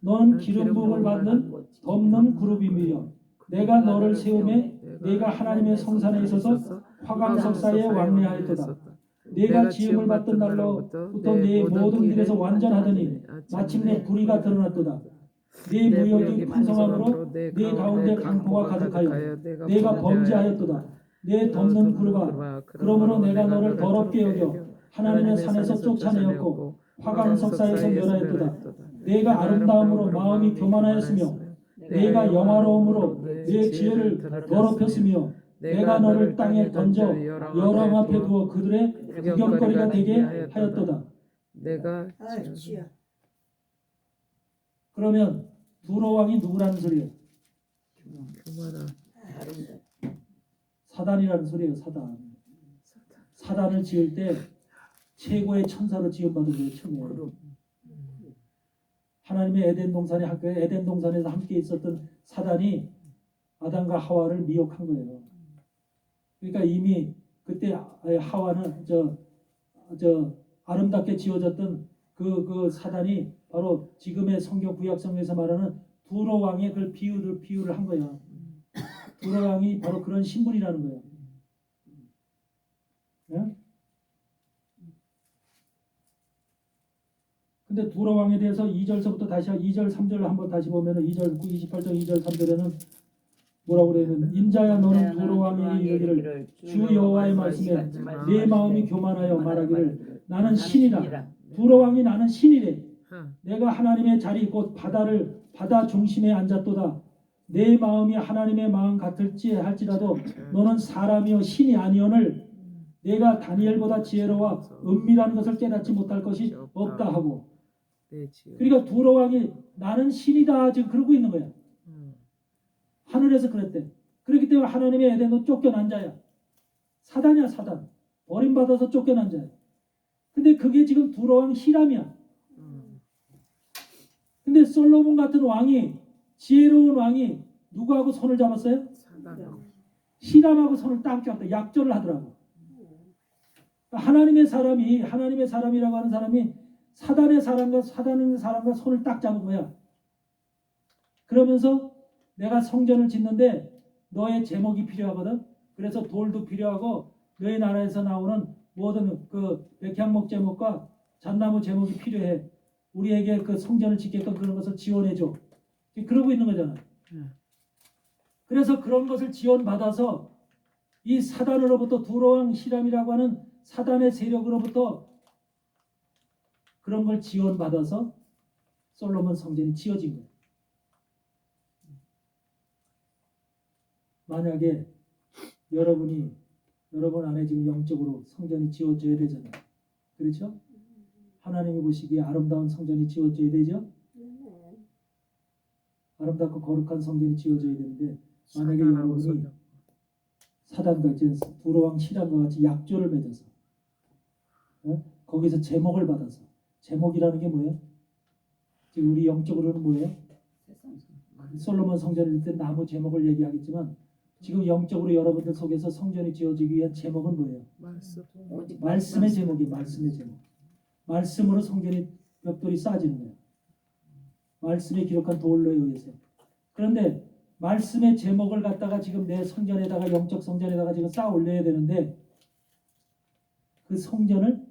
너는 기름 부음을 받는 덮는 그룹이며 내가 너를 세우매 내가 하나님의 성산에 있어서 화강석사에 왕래하였도다. 내가 지음을 받던 날로부터 내 모든 일에서 완전하더니 마침내 불의가 드러났도다. 내 무역이 풍성함으로 내 가운데 강포가 가득하여 내가 범죄하였도다. 내 덮는 그룹아 그러므로 내가 너를 더럽게 여겨 하나님의 산에서 쫓아내었고 화강석사에서 멸하였도다. 내가 아름다움으로 마음이 교만하였으며 내가 영화로움으로 내 지혜를 더럽혔으며 내가 너를 땅에 던져 여러 앞에 두어 그들의 구경거리가 되게 하였도다. 내가 아, 주여. 그러면 두로 왕이 누구라는 소리예요? 교만한 사단이라는 소리예요. 사단. 사단을 지을 때 최고의 천사로 지음받은 거예요. 처음에. 하나님의 에덴 동산에서 함께 있었던 사단이 아담과 하와를 미혹한 거예요. 그러니까 이미 그때 하와는 저 아름답게 지어졌던 그 사단이 바로 지금의 성경 구약성에서 말하는 두로 왕의 그 비유를 한 거야. 두로 왕이 바로 그런 신분이라는 거예요. 예? 근데 두로 왕에 대해서 2절서부터 다시 2절 3절을 한번 다시 보면은 2절 28절 2절 3절에는 뭐라고 그래요? 인자야 너는 두로 왕이 이르기를 주 여호와의 말씀에 내 마음이 교만하여 말하기를 나는 신이라. 두로 왕이 나는 신이래. 내가 하나님의 자리 곧 바다 중심에 앉았도다. 내 마음이 하나님의 마음 같을지 할지라도 너는 사람이요 신이 아니오늘 내가 다니엘보다 지혜로워 은밀한 것을 깨닫지 못할 것이 없다 하고. 그러니까 두로 왕이 나는 신이다 지금 그러고 있는 거야. 하늘에서 그랬대. 그렇기 때문에 하나님의 에덴은 쫓겨난 자야. 사단이야 사단. 버림받아서 쫓겨난 자야. 근데 그게 지금 두로 왕 히람이야. 근데 솔로몬 같은 왕이 지혜로운 왕이 누구하고 손을 잡았어요? 히람하고 손을 딱 잡았다. 약조를 하더라고. 하나님의 사람이라고 하는 사람이 사단의 사람과 손을 딱 잡은 거야. 그러면서 내가 성전을 짓는데 너의 제목이 필요하거든. 그래서 돌도 필요하고 너희 나라에서 나오는 모든 그 백향목 제목과 잣나무 제목이 필요해. 우리에게 그 성전을 짓게끔 그런 것을 지원해줘. 그러고 있는 거잖아. 그래서 그런 것을 지원받아서 이 사단으로부터 두로왕 히람이라고 하는 사단의 세력으로부터 그런 걸 지원받아서 솔로몬 성전이 지어진 거예요. 만약에 여러분 안에 지금 영적으로 성전이 지어져야 되잖아요. 그렇죠? 하나님이 보시기에 아름다운 성전이 지어져야 되죠? 아름답고 거룩한 성전이 지어져야 되는데 만약에 여러분이 사단과 두로왕 히람과 같이 약조를 맺어서 거기서 제목을 받아서 제목이라는 게 뭐예요? 지금 우리 영적으로는 뭐예요? 솔로몬 성전을 짓을 때 나무 제목을 얘기하겠지만 지금 영적으로 여러분들 속에서 성전이 지어지기 위한 제목은 뭐예요? 말씀의 제목이 말씀의 제목. 말씀으로 성전이 벽돌이 쌓아지는 거예요. 말씀에 기록한 돌로에 의해서. 그런데 말씀의 제목을 갖다가 지금 내 성전에다가 영적 성전에다가 지금 쌓아 올려야 되는데 그 성전을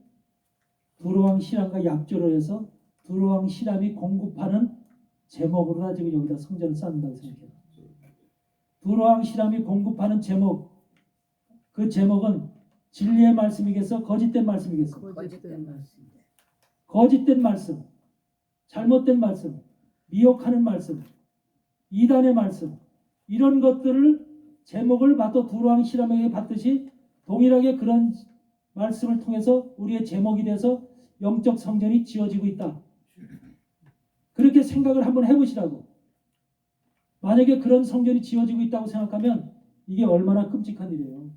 두로왕 히람과 약조를 해서 두로왕 히람이 공급하는 제목으로다 지금 여기다 성전을 쌓는다고 생각해요. 두로왕 히람이 공급하는 제목, 그 제목은 진리의 말씀이겠어? 거짓된 말씀이겠어? 거짓된 말씀, 잘못된 말씀, 미혹하는 말씀, 이단의 말씀, 이런 것들을 제목을 받고 두로왕 히람에게 받듯이 동일하게 그런 말씀을 통해서 우리의 제목이 돼서 영적 성전이 지어지고 있다. 그렇게 생각을 한번 해보시라고. 만약에 그런 성전이 지어지고 있다고 생각하면 이게 얼마나 끔찍한 일이에요.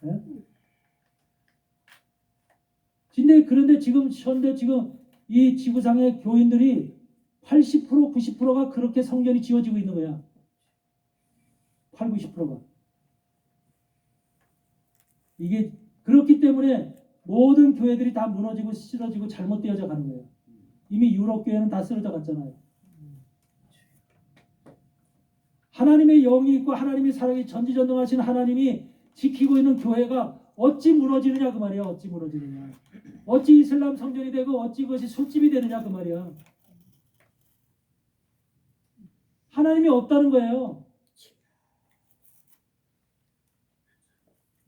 네? 그런데 지금 이 지구상의 교인들이 80% 90%가 그렇게 성전이 지어지고 있는 거야. 8, 90%가. 이게 그렇기 때문에 모든 교회들이 다 무너지고 쓰러지고 잘못되어져 가는 거예요. 이미 유럽 교회는 다 쓰러져 갔잖아요. 하나님의 영이 있고 하나님의 사랑이 전지전능하신 하나님이 지키고 있는 교회가 어찌 무너지느냐 그 말이야. 어찌 무너지느냐. 어찌 이슬람 성전이 되고 어찌 그것이 술집이 되느냐 그 말이야. 하나님이 없다는 거예요.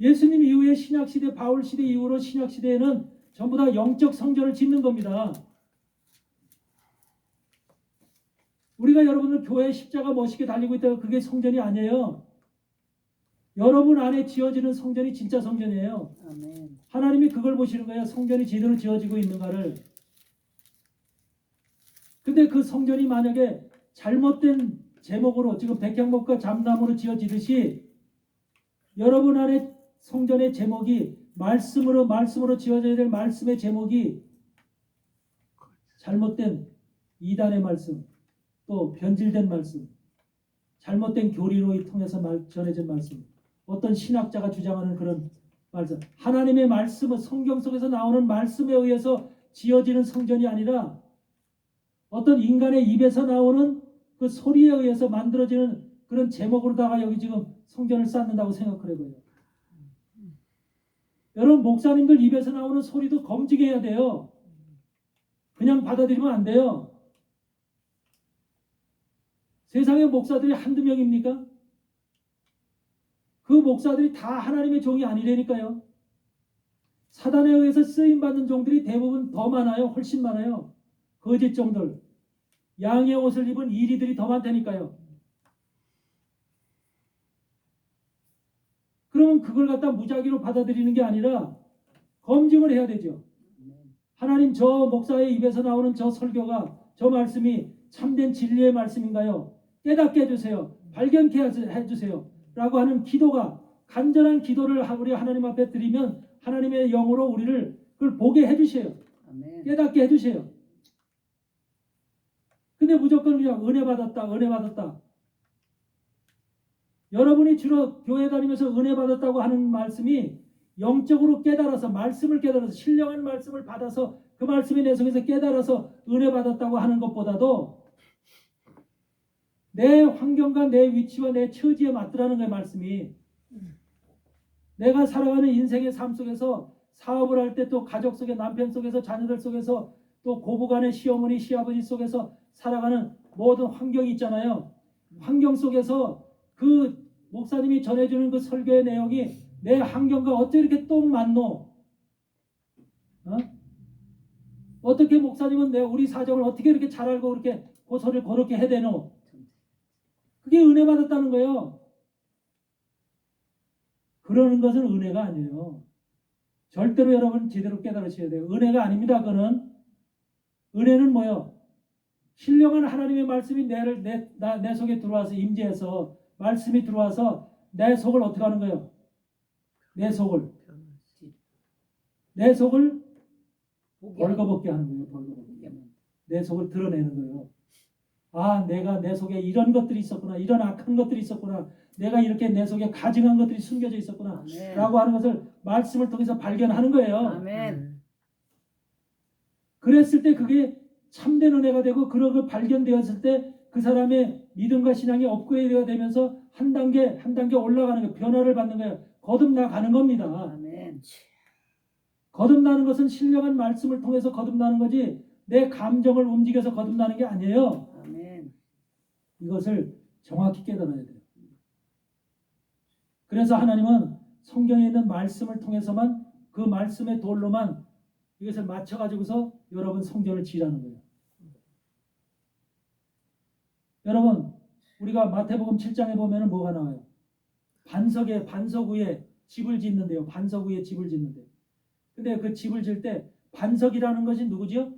예수님 이후에 신약시대 바울시대 이후로 신약시대에는 전부 다 영적 성전을 짓는 겁니다. 우리가 여러분들 교회 십자가 멋있게 달리고 있다가 그게 성전이 아니에요. 여러분 안에 지어지는 성전이 진짜 성전이에요. 아멘. 하나님이 그걸 보시는 거예요. 성전이 제대로 지어지고 있는가를. 근데 그 성전이 만약에 잘못된 제목으로 지금 백향목과 잠나무로 지어지듯이 여러분 안에 성전의 제목이 말씀으로 지어져야 될 말씀의 제목이 잘못된 이단의 말씀, 또 변질된 말씀, 잘못된 교리로 통해서 전해진 말씀, 어떤 신학자가 주장하는 그런 말씀, 하나님의 말씀은 성경 속에서 나오는 말씀에 의해서 지어지는 성전이 아니라 어떤 인간의 입에서 나오는 그 소리에 의해서 만들어지는 그런 제목으로다가 여기 지금 성전을 쌓는다고 생각하려고요. 여러분 목사님들 입에서 나오는 소리도 검증해야 돼요. 그냥 받아들이면 안 돼요. 세상의 목사들이 한두 명입니까? 그 목사들이 다 하나님의 종이 아니라니까요. 사단에 의해서 쓰임받는 종들이 대부분 더 많아요. 훨씬 많아요. 거짓 종들. 양의 옷을 입은 이리들이 더 많다니까요. 그러면 그걸 갖다 무작위로 받아들이는 게 아니라 검증을 해야 되죠. 하나님 저 목사의 입에서 나오는 저 설교가 저 말씀이 참된 진리의 말씀인가요? 깨닫게 해주세요. 발견케 해주세요. 라고 하는 기도가 간절한 기도를 우리 하나님 앞에 드리면 하나님의 영으로 우리를 그걸 보게 해주세요. 아멘. 깨닫게 해주세요. 근데 무조건 그냥 은혜 받았다. 여러분이 주로 교회 다니면서 은혜 받았다고 하는 말씀이 영적으로 깨달아서 말씀을 깨달아서 신령한 말씀을 받아서 그 말씀이 내 속에서 깨달아서 은혜 받았다고 하는 것보다도 내 환경과 내 위치와 내 처지에 맞더라는 거예요. 말씀이. 내가 살아가는 인생의 삶 속에서 사업을 할 때 또 가족 속에 남편 속에서 자녀들 속에서 또 고부간의 시어머니 시아버지 속에서 살아가는 모든 환경이 있잖아요. 환경 속에서 그 목사님이 전해주는 그 설교의 내용이 내 환경과 어떻게 이렇게 똑 맞노? 어떻게 목사님은 우리 사정을 어떻게 이렇게 잘 알고 그렇게 고소를 그렇게 해대노? 그게 은혜 받았다는 거예요. 그러는 것은 은혜가 아니에요. 절대로 여러분 제대로 깨달으셔야 돼요. 은혜가 아닙니다. 그거는. 은혜는 뭐예요? 신령한 하나님의 말씀이 내 속에 들어와서 임재해서 말씀이 들어와서 내 속을 어떻게 하는 거예요? 내 속을 벌거벗게 하는 거예요. 벌거벗게. 내 속을 드러내는 거예요. 아, 내가 내 속에 이런 것들이 있었구나. 이런 악한 것들이 있었구나. 내가 이렇게 내 속에 가증한 것들이 숨겨져 있었구나. 아멘. 라고 하는 것을 말씀을 통해서 발견하는 거예요. 아멘. 그랬을 때 그게 참된 은혜가 되고 그런 발견되었을 때 그 사람의 믿음과 신앙이 업그레이드가 되면서 한 단계 올라가는 거예요. 변화를 받는 거예요. 거듭나가는 겁니다. 아멘. 거듭나는 것은 신령한 말씀을 통해서 거듭나는 거지 내 감정을 움직여서 거듭나는 게 아니에요. 아멘. 이것을 정확히 깨달아야 돼요. 그래서 하나님은 성경에 있는 말씀을 통해서만 그 말씀의 돌로만 이것을 맞춰가지고서 여러분 성전을 지으라는 거예요. 여러분 우리가 마태복음 7장에 보면 뭐가 나와요? 반석 위에 집을 짓는데요. 반석 위에 집을 짓는데. 근데 그 집을 질 때 반석이라는 것이 누구죠?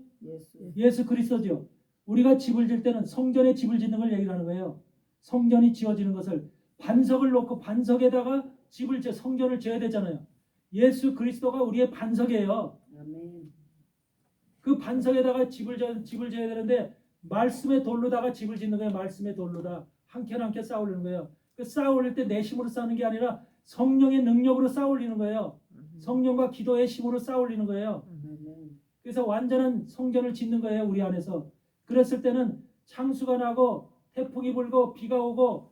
예수 그리스도죠. 우리가 집을 질 때는 성전에 집을 짓는 걸 얘기하는 거예요. 성전이 지어지는 것을 반석을 놓고 반석에다가 성전을 지어야 되잖아요. 예수 그리스도가 우리의 반석이에요. 아멘. 그 반석에다가 집을 지어야 되는데 말씀의 돌로다가 집을 짓는 거예요. 말씀의 돌로다 한 켠 한 켠 쌓아 올리는 거예요. 그 쌓아 올릴 때 내 힘으로 쌓는 게 아니라 성령의 능력으로 쌓아 올리는 거예요. 성령과 기도의 힘으로 쌓아 올리는 거예요. 그래서 완전한 성전을 짓는 거예요. 우리 안에서. 그랬을 때는 창수가 나고 태풍이 불고 비가 오고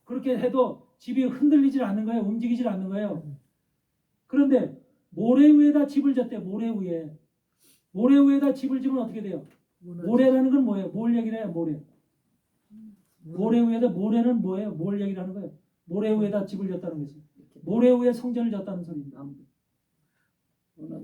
그렇게 해도 집이 흔들리질 않는 거예요. 움직이질 않는 거예요. 그런데 모래 위에다 집을 졌대. 모래 위에. 모래 위에다 집을 지면 어떻게 돼요? 모래라는 건 뭐예요? 뭘 얘기를 해요? 모래. 모래 위에다 모래는 뭐예요? 뭘 얘기를 하는 거예요? 모래 위에다 집을 졌다는 것이. 모래 위에 성전을 졌다는 소리입니다.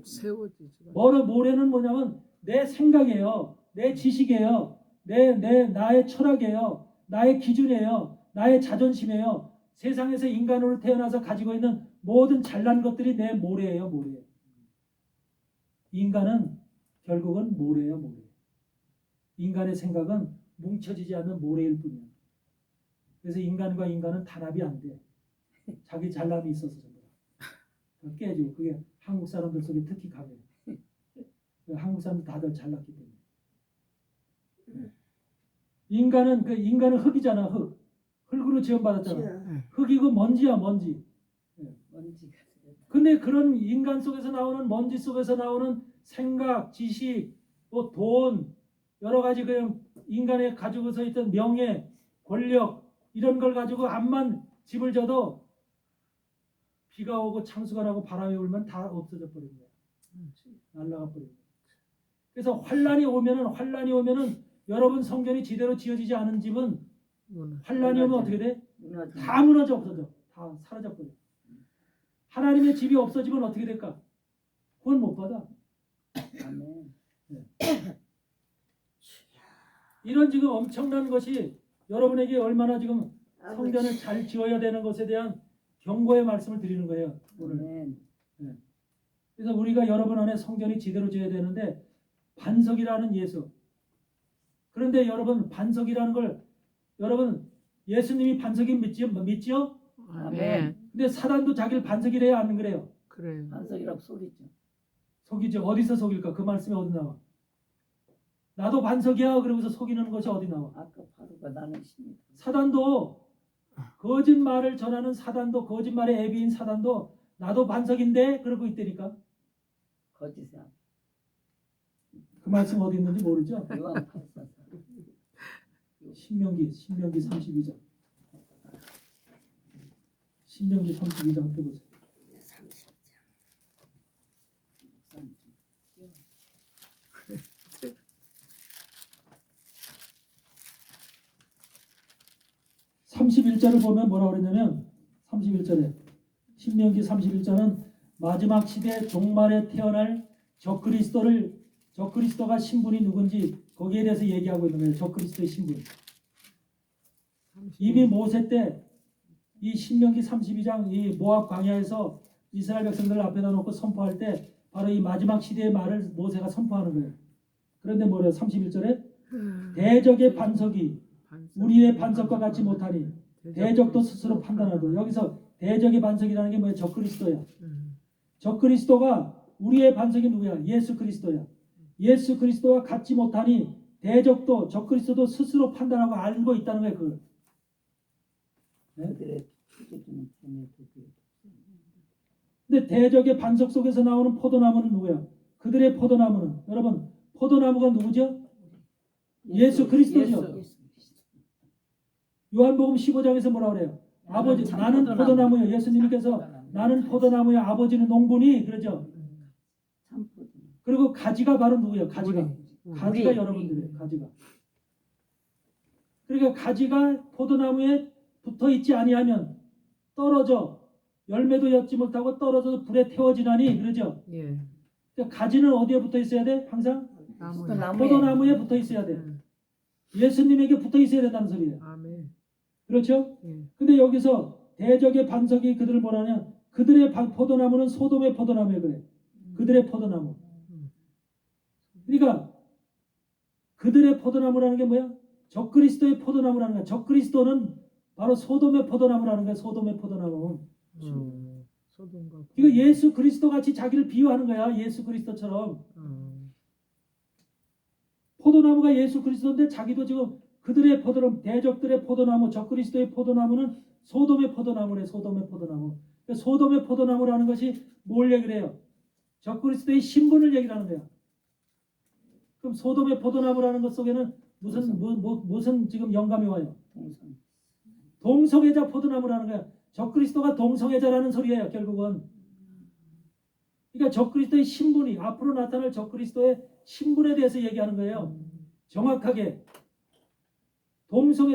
세워지지. 모래는 뭐냐면 내 생각이에요. 내 지식이에요. 나의 철학이에요. 나의 기준이에요. 나의 자존심이에요. 세상에서 인간으로 태어나서 가지고 있는 모든 잘난 것들이 내 모래예요. 모래. 인간은 결국은 모래예요. 모래. 인간의 생각은 뭉쳐지지 않는 모래일 뿐이에요. 그래서 인간과 인간은 단합이 안 돼. 자기 잘남이 있어서 전부 깨지고 그게 한국 사람들 속에 특히 강해요. 한국 사람들 다들 잘났기 때문에. 인간은 흙이잖아. 흙으로 지원받았잖아. 흙이고 먼지야 먼지. 근데 그런 인간 속에서 나오는 먼지 속에서 나오는 생각, 지식, 또 돈, 여러 가지 그냥 인간의 가지고서 있던 명예, 권력 이런 걸 가지고 암만 집을 져도 비가 오고 창수가 나고 바람이 불면 다 없어져 버린 거야. 날아가 버린 거야. 그래서 환란이 오면은 여러분 성전이 제대로 지어지지 않은 집은 환란이 오면 어떻게 돼? 다 무너져 없어져. 다 사라져 버려. 하나님의 집이 없어지면 어떻게 될까? 구원 못 받아. 네. 이런 지금 엄청난 것이 여러분에게 얼마나 지금 성전을 잘 지어야 되는 것에 대한 경고의 말씀을 드리는 거예요. 오늘. 네. 그래서 우리가 여러분 안에 성전이 제대로 지어야 되는데 반석이라는 예수. 그런데 여러분 반석이라는 걸 여러분 예수님이 반석이 믿지요? 아멘. 근데 사단도 자기를 반석이래야 안 그래요? 그래. 반석이라고 속이죠. 속이죠. 어디서 속일까? 그 말씀이 어디 나와? 나도 반석이야. 그러면서 속이는 것이 어디 나와? 아까 바로가 나는 신이다. 사단도 거짓말을 전하는 사단도 거짓말의 애비인 사단도 나도 반석인데 그러고 있다니까. 거짓이야. 그 말씀 어디 있는지 모르죠? 요한 8사. 신명기 32장. 신명기 32장 펴보세요. 31절을 보면 뭐라고 그러냐면 31절에 신명기 31절은 마지막 시대 종말에 태어날 적그리스도가 신분이 누군지 거기에 대해서 얘기하고 있는 거예요. 적그리스도의 신분. 이미 모세 때 이 신명기 32장 이 모압 광야에서 이스라엘 백성들 앞에다 놓고 선포할 때 바로 이 마지막 시대의 말을 모세가 선포하는 거예요. 그런데 뭐래요? 31절에 대적의 반석이 우리의 반석과 같지 못하니 대적도 스스로 판단하고 여기서 대적의 반석이라는 게 뭐예요? 적그리스도야. 적그리스도가 우리의 반석이 누구야? 예수 그리스도야. 예수 그리스도와 같지 못하니 대적도 적그리스도도 스스로 판단하고 알고 있다는 거예요. 그걸. 네? 근데 대적의 반석 속에서 나오는 포도나무는 누구야? 그들의 포도나무는 여러분 포도나무가 누구죠? 예수 그리스도죠. 요한복음 15장에서 뭐라 그래요? 아버지 나는 포도나무요. 예수님께서 나는 포도나무요. 아버지는 농부니 그러죠. 그리고 가지가 바로 누구예요? 가지가 여러분들이에요. 가지가. 그러니까 가지가 포도나무에 붙어 있지 아니하면 떨어져 열매도 엿지 못하고 떨어져서 불에 태워지나니 그러죠. 예. 그러니까 가지는 어디에 붙어 있어야 돼? 항상 나무에. 포도나무에 붙어 있어야 돼. 예수님에게 붙어 있어야 된다는 소리예요. 아멘. 그렇죠? 예. 근데 여기서 대적의 반석이 그들을 뭐라냐? 그들의 포도나무는 소돔의 포도나무에 그래. 그들의 포도나무. 그러니까 그들의 포도나무라는 게 뭐야? 적그리스도의 포도나무라는 거야. 적그리스도는 바로 소돔의 포도나무라는 거야. 소돔의 포도나무. 소돔과 이거 예수 그리스도 같이 자기를 비유하는 거야. 예수 그리스도처럼. 포도나무가 예수 그리스도인데 자기도 지금 그들의 포도나무, 대적들의 포도나무, 적그리스도의 포도나무는 소돔의 포도나무래. 소돔의 포도나무. 그러니까 소돔의 포도나무라는 것이 뭘 얘기를 해요? 적그리스도의 신분을 얘기를 하는 거야. 그럼 소돔의 포도나무라는 것 속에는 무슨 지금 영감이 와요? 동성. 동성애자 포도나무라는 거야. 적그리스도가 동성애자라는 소리예요. 결국은. 그러니까 적그리스도의 신분이 앞으로 나타날 적그리스도의 신분에 대해서 얘기하는 거예요. 정확하게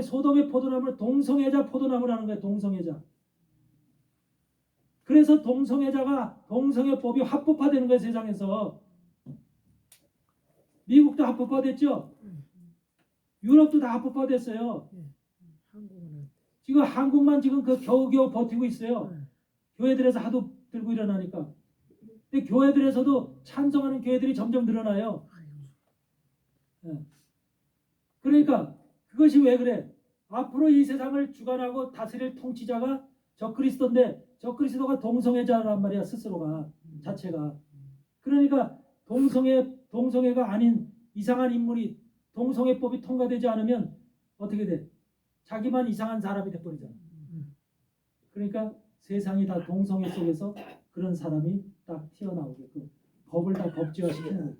소돔의 포도나무를 동성애자 포도나무라는 거예요. 동성애자. 그래서 동성애법이 합법화되는 거예요. 세상에서. 미국도 합법화됐죠. 유럽도 다 합법화됐어요. 한국은 지금 한국만 지금 그 겨우겨우 버티고 있어요. 교회들에서 하도 들고 일어나니까. 근데 교회들에서도 찬성하는 교회들이 점점 늘어나요. 예. 그러니까 그것이 왜 그래? 앞으로 이 세상을 주관하고 다스릴 통치자가 적그리스도인데 적그리스도가 동성애자란 말이야. 스스로가 자체가. 그러니까 동성애가 아닌 이상한 인물이 동성애법이 통과되지 않으면 어떻게 돼? 자기만 이상한 사람이 돼버리잖아. 그러니까 세상이 다 동성애 속에서 그런 사람이 딱 튀어나오게끔 법을 다 법제화시키는 거예요.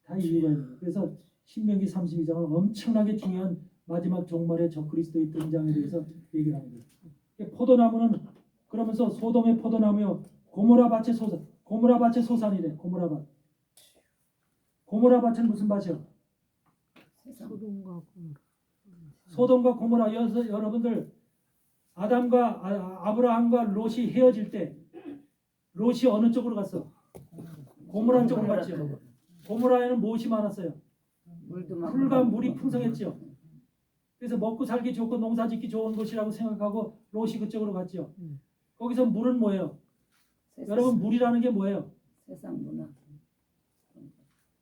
다 이유가 있는 거예요. 그래서 신명기 32장은 엄청나게 중요한 마지막 종말의 적그리스도의 등장에 대해서 얘기를 하는 거예요. 포도나무는 그러면서 소돔의 포도나무요 고모라 밭의 소산이래. 고모라 밭은 무슨 밭이요? 소돔과 고모라. 여러분들 아브라함과 롯이 헤어질 때 롯이 어느 쪽으로 갔어? 고모라 쪽으로 갔죠. 고모라에는 무엇이 많았어요? 풀과 물이 풍성했죠. 그래서 먹고 살기 좋고 농사짓기 좋은 곳이라고 생각하고 롯이 그쪽으로 갔죠. 거기서 물은 뭐예요? 여러분 물이라는 게 뭐예요? 세상 문화.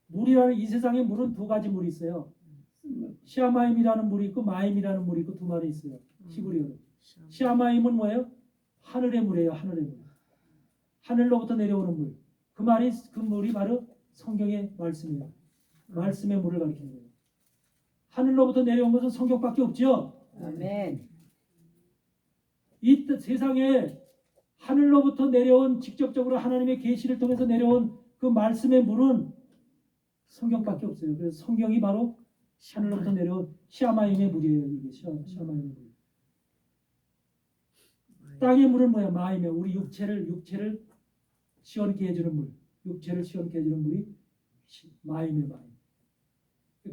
물이라는 이 세상에 물은 두 가지 물이 있어요. 시아마임이라는 물이 있고 마임이라는 물이 있고 두 마리 있어요. 히브리어로. 시아마임은 뭐예요? 하늘의 물이에요. 하늘의 물. 하늘로부터 내려오는 물. 그 물이 바로 성경의 말씀이에요. 말씀의 물을 가리키는 거예요. 하늘로부터 내려온 것은 성경밖에 없죠. 아멘. 이 세상에 하늘로부터 내려온 직접적으로 하나님의 계시를 통해서 내려온 그 말씀의 물은 성경밖에 없어요. 그래서 성경이 바로 하늘로부터 내려온 시아마임의 물이에요. 이게 시아마임의 물. 땅의 물은 뭐야? 마임이에요. 우리 육체를 시원케 해주는 물. 육체를 시원케 해주는 물이 마임의 마임.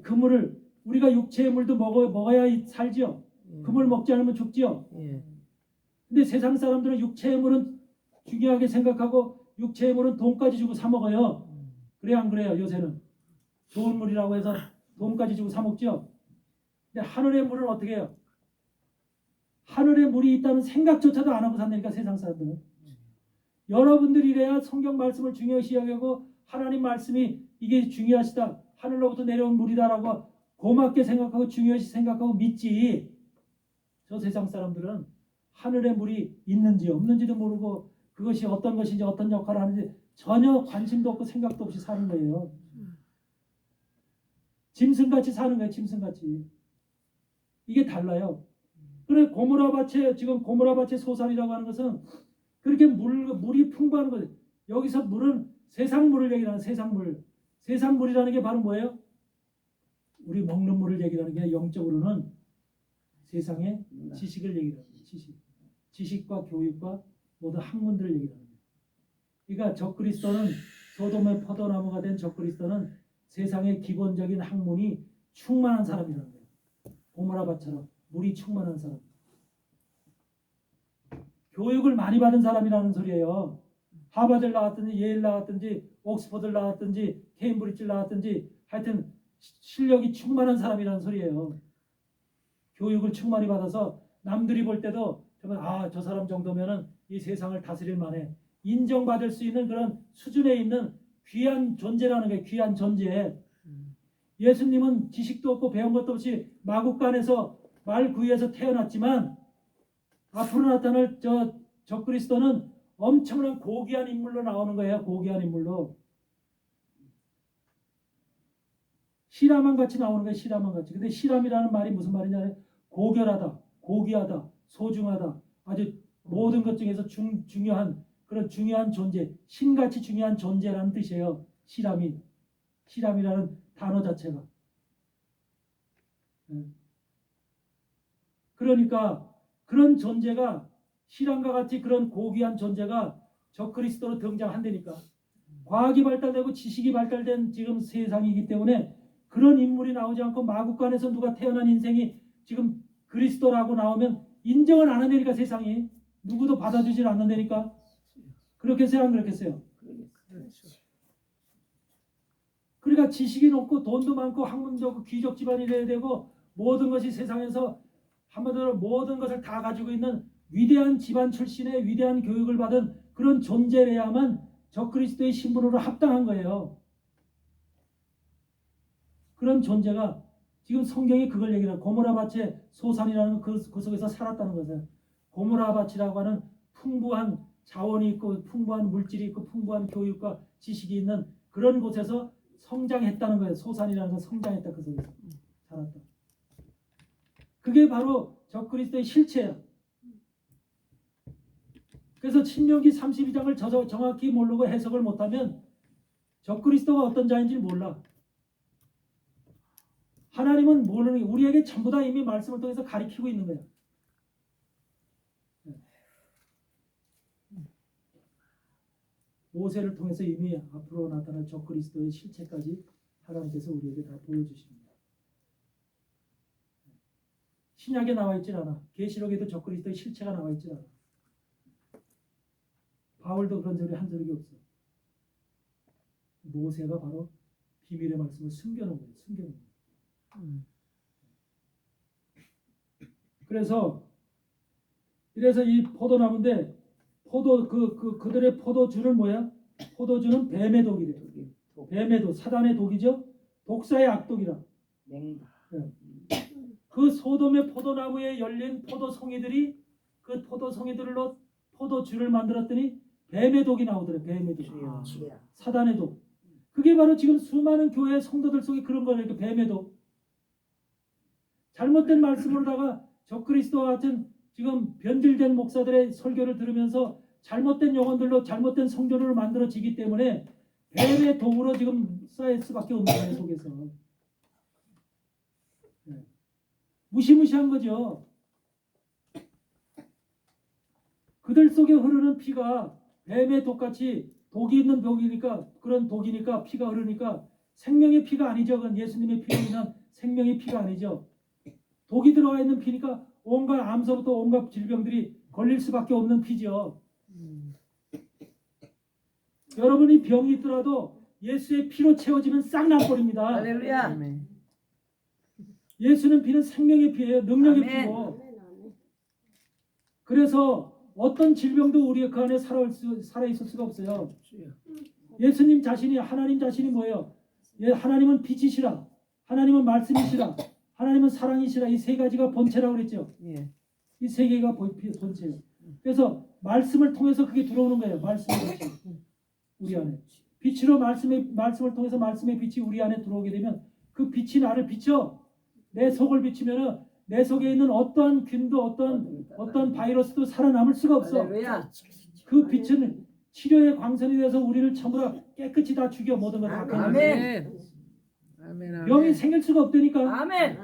그 물을 우리가 육체의 물도 먹어야 살지요. 그 물 먹지 않으면 죽지요. 근데 세상 사람들은 육체의 물은 중요하게 생각하고 육체의 물은 돈까지 주고 사 먹어요. 그래 안 그래요? 요새는 좋은 물이라고 해서 돈까지 주고 사 먹죠. 근데 하늘의 물은 어떻게 해요? 하늘의 물이 있다는 생각조차도 안 하고 산다니까 세상 사람들은. 여러분들이래야 성경 말씀을 중요시 여기고 하나님 말씀이 이게 중요하시다. 하늘로부터 내려온 물이다라고 고맙게 생각하고 중요시 생각하고 믿지. 저 세상 사람들은 하늘의 물이 있는지 없는지도 모르고 그것이 어떤 것인지 어떤 역할을 하는지 전혀 관심도 없고 생각도 없이 사는 거예요. 짐승같이 사는 거예요. 짐승같이. 이게 달라요. 그래 지금 고모라밭의 소산이라고 하는 것은 그렇게 물이 풍부한 거예요. 여기서 물은 세상 물을 얘기하는 세상 물. 세상 물이라는 게 바로 뭐예요? 우리 먹는 물을 얘기하는 게 영적으로는 세상의 지식을 얘기하는 거예요. 지식과 교육과 모든 학문들을 얘기하는 거예요. 그러니까 적그리스도는 소돔의 포도나무가 된 적그리스도는 세상의 기본적인 학문이 충만한 사람이라는 거예요. 고모라밭처럼 물이 충만한 사람. 교육을 많이 받은 사람이라는 소리예요. 하버드를 나왔든지 예일 나왔든지 옥스퍼드를 나왔든지 케임브리지를 나왔든지 하여튼 실력이 충만한 사람이라는 소리예요. 교육을 충만히 받아서 남들이 볼 때도 저 사람 정도면은 이 세상을 다스릴 만해 인정받을 수 있는 그런 수준에 있는 귀한 존재라는 게 귀한 존재. 예수님은 지식도 없고 배운 것도 없이 마국간에서 말구이에서 태어났지만 앞으로 나타날 적그리스도는 엄청난 고귀한 인물로 나오는 거예요. 고귀한 인물로. 시라만 같이 나오는 거예요. 시라만 같이. 근데 시람이라는 말이 무슨 말이냐? 고결하다, 고귀하다, 소중하다, 아주 모든 것 중에서 중요한 그런 중요한 존재, 신같이 중요한 존재라는 뜻이에요. 시람이라는 단어 자체가. 그러니까 그런 존재가 시람과 같이 그런 고귀한 존재가 적그리스도로 등장한다니까. 과학이 발달되고 지식이 발달된 지금 세상이기 때문에 그런 인물이 나오지 않고 마국간에서 누가 태어난 인생이 지금 그리스도라고 나오면 인정을 안 한다니까. 세상이 누구도 받아주질 않는다니까. 그렇겠어요, 안 그렇겠어요? 그렇죠. 그러니까 지식이 높고 돈도 많고 학문도 없고 귀족 집안이 돼야 되고 모든 것이 세상에서 한마디로 모든 것을 다 가지고 있는 위대한 집안 출신의 위대한 교육을 받은 그런 존재래야만 적그리스도의 신분으로 합당한 거예요. 그런 존재가 지금 성경이 그걸 얘기해요. 고모라밭의 소산이라는 그 속에서 살았다는 거죠. 고모라밭이라고 하는 풍부한 자원이 있고 풍부한 물질이 있고 풍부한 교육과 지식이 있는 그런 곳에서 성장했다는 거예요. 소산이라는 건 성장했다. 그 속에서 살았다. 그게 바로 적그리스도의 실체야. 그래서 신명기 32장을 정확히 모르고 해석을 못하면 적그리스도가 어떤 자인지 몰라. 하나님은 모르는 게 우리에게 전부 다 이미 말씀을 통해서 가리키고 있는 거야. 모세를 통해서 이미 앞으로 나타날 적그리스도의 실체까지 하나님께서 우리에게 다 보여주십니다. 신약에 나와 있질 않아. 계시록에도 적그리스도의 실체가 나와 있질 않아. 바울도 그런 소리 한 적이 없어. 모세가 바로 비밀의 말씀을 숨겨놓은 거예요. 숨겨놓은 거예요. 그래서 이 포도나무인데 그들의 포도주는 뭐야? 포도주는 뱀의 독이래. 뱀의 독, 사단의 독이죠. 독사의 악독이라. 맹독. 그 소돔의 포도나무에 열린 포도송이들이 그 포도송이들로 포도주를 만들었더니 뱀의 독이 나오더래. 뱀의 독. 사단의 독. 그게 바로 지금 수많은 교회 성도들 속에 그런 거예요. 이렇게 뱀의 독. 잘못된 말씀으로다가 적그리스도와 같은 지금 변질된 목사들의 설교를 들으면서 잘못된 영혼들로 잘못된 성전으로 만들어지기 때문에 뱀의 독으로 지금 쌓일 수밖에 없는 거예요. 속에서. 네. 무시무시한 거죠. 그들 속에 흐르는 피가 뱀의 독같이 독이 있는 독이니까 그런 독이니까 피가 흐르니까 생명의 피가 아니죠. 그건 예수님의 피로 인한 생명의 피가 아니죠. 독이 들어가 있는 피니까 온갖 암서부터 온갖 질병들이 걸릴 수밖에 없는 피죠. 여러분이 병이 있더라도 예수의 피로 채워지면 싹 나버립니다. 할렐루야. 예수는 피는 생명의 피예요. 능력의 아멘. 피고. 그래서 어떤 질병도 우리 그 안에 살아있을 수가 없어요. 예수님 자신이 하나님 자신이 뭐예요? 하나님은 빛이시라. 하나님은 말씀이시라. 하나님은 사랑이시라. 이 세 가지가 본체라고 그랬죠. 이 세 개가 본체예요. 그래서 말씀을 통해서 그게 들어오는 거예요. 말씀의 빛이 우리 안에. 빛으로 말씀을 통해서 말씀의 빛이 우리 안에 들어오게 되면 그 빛이 나를 비춰. 내 속을 비추면은 내 속에 있는 어떠한 균도 어떤 바이러스도 살아남을 수가 없어. 할렐루야. 그 빛은 치료의 광선이 돼서 우리를 전부 다 깨끗이 다 죽여 모든 걸다 아멘. 병이 생길 수가 없다니까. 아멘.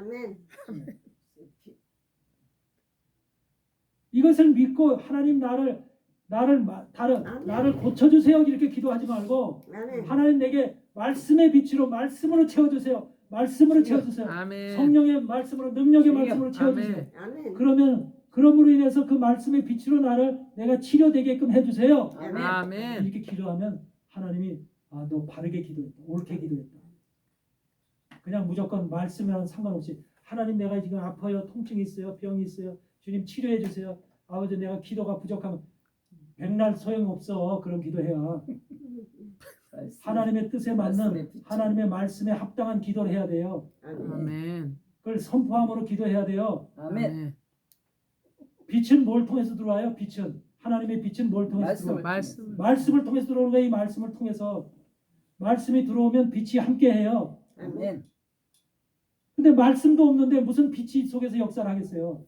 이것을 믿고 하나님 나를 고쳐주세요 이렇게 기도하지 말고 하나님 내게 말씀의 빛으로 말씀으로 채워주세요. 말씀으로 채워주세요. 성령의 말씀으로 능력의 말씀으로 채워주세요. 그럼으로 인해서 그 말씀의 빛으로 내가 치료되게끔 해주세요. 아멘. 이렇게 기도하면 하나님이 너 바르게 기도했다. 옳게 기도했다. 그냥 무조건 말씀이랑 상관없이 하나님 내가 지금 아파요. 통증이 있어요. 병이 있어요. 주님 치료해 주세요. 아버지 내가 기도가 부족하면 백날 소용없어. 그런 기도해야. 하나님의 뜻에 맞는 하나님의 말씀에 합당한 기도를 해야 돼요. 아멘. 그걸 선포함으로 기도해야 돼요. 아멘. 빛은 뭘 통해서 들어와요? 빛은 하나님의 빛은 뭘 통해서 들어와요? 말씀을 통해서 들어오는 거예요. 이 말씀을 통해서 말씀이 들어오면 빛이 함께해요. 아멘. 근데 말씀도 없는데 무슨 빛이 속에서 역사를 하겠어요?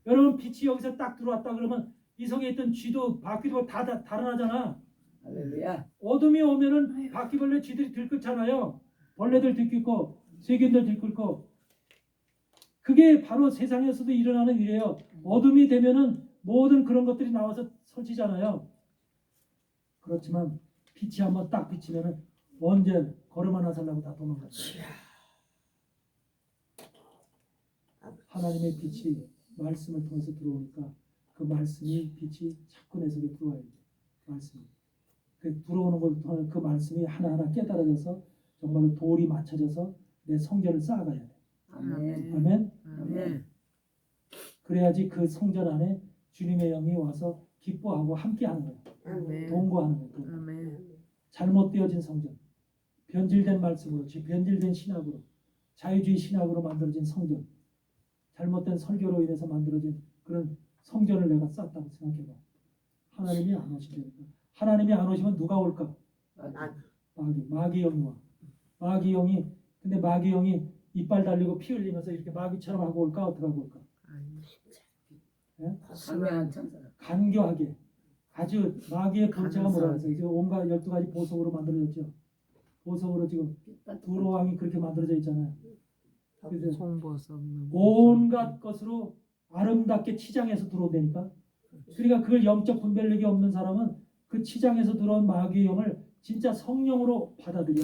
여러분 빛이 여기서 딱 들어왔다 그러면 이 속에 있던 쥐도 바퀴도 다 달아나잖아. 할렐루야. 어둠이 오면은 바퀴벌레 쥐들이 들끓잖아요. 벌레들 들끓고 세균들 들끓고. 그게 바로 세상에서도 일어나는 일이에요. 어둠이 되면은 모든 그런 것들이 나와서 설치잖아요. 그렇지만 빛이 한번 딱 비치면은 언제 걸음 하나 살라고 다 도망갔어요. 하나님의 빛이 말씀을 통해서 들어오니까 그 말씀이 빛이 자꾸 내 속에 들어와야 돼요. 말씀이. 그 들어오는 걸 통해 그 말씀이 하나하나 깨달아져서 정말로 돌이 맞춰져서 내 성전을 쌓아가야 돼. 아멘. 아멘. 아멘. 그래야지 그 성전 안에 주님의 영이 와서 기뻐하고 함께하는 거예요. 아멘. 동거하는 거예요. 동거. 아멘. 잘못되어진 성전, 변질된 말씀으로, 변질된 신학으로, 자유주의 신학으로 만들어진 성전, 잘못된 설교로 인해서 만들어진 그런 성전을 내가 쌓았다고 생각해봐. 하나님이 안 오시니까. 하나님이 안 오시면 누가 올까? 마귀 영이 와. 마귀 영이, 근데 마귀 영이 이빨 달리고 피 흘리면서 이렇게 마귀처럼 하고 올까? 어떻게 하고 올까? 예? 선명한 천사. 간교하게. 아주 마귀의 본체가 뭐라 간사하게. 그러세요? 지금 온갖 12가지 보석으로 만들어졌죠. 보석으로 지금 두로왕이 그렇게 만들어져 있잖아요. 그래서 홍보석. 온갖 것으로 아름답게 치장해서 들어온다니까. 그러니까 그걸 영적 분별력이 없는 사람은 그 치장에서 들어온 마귀의 영을 진짜 성령으로 받아들여.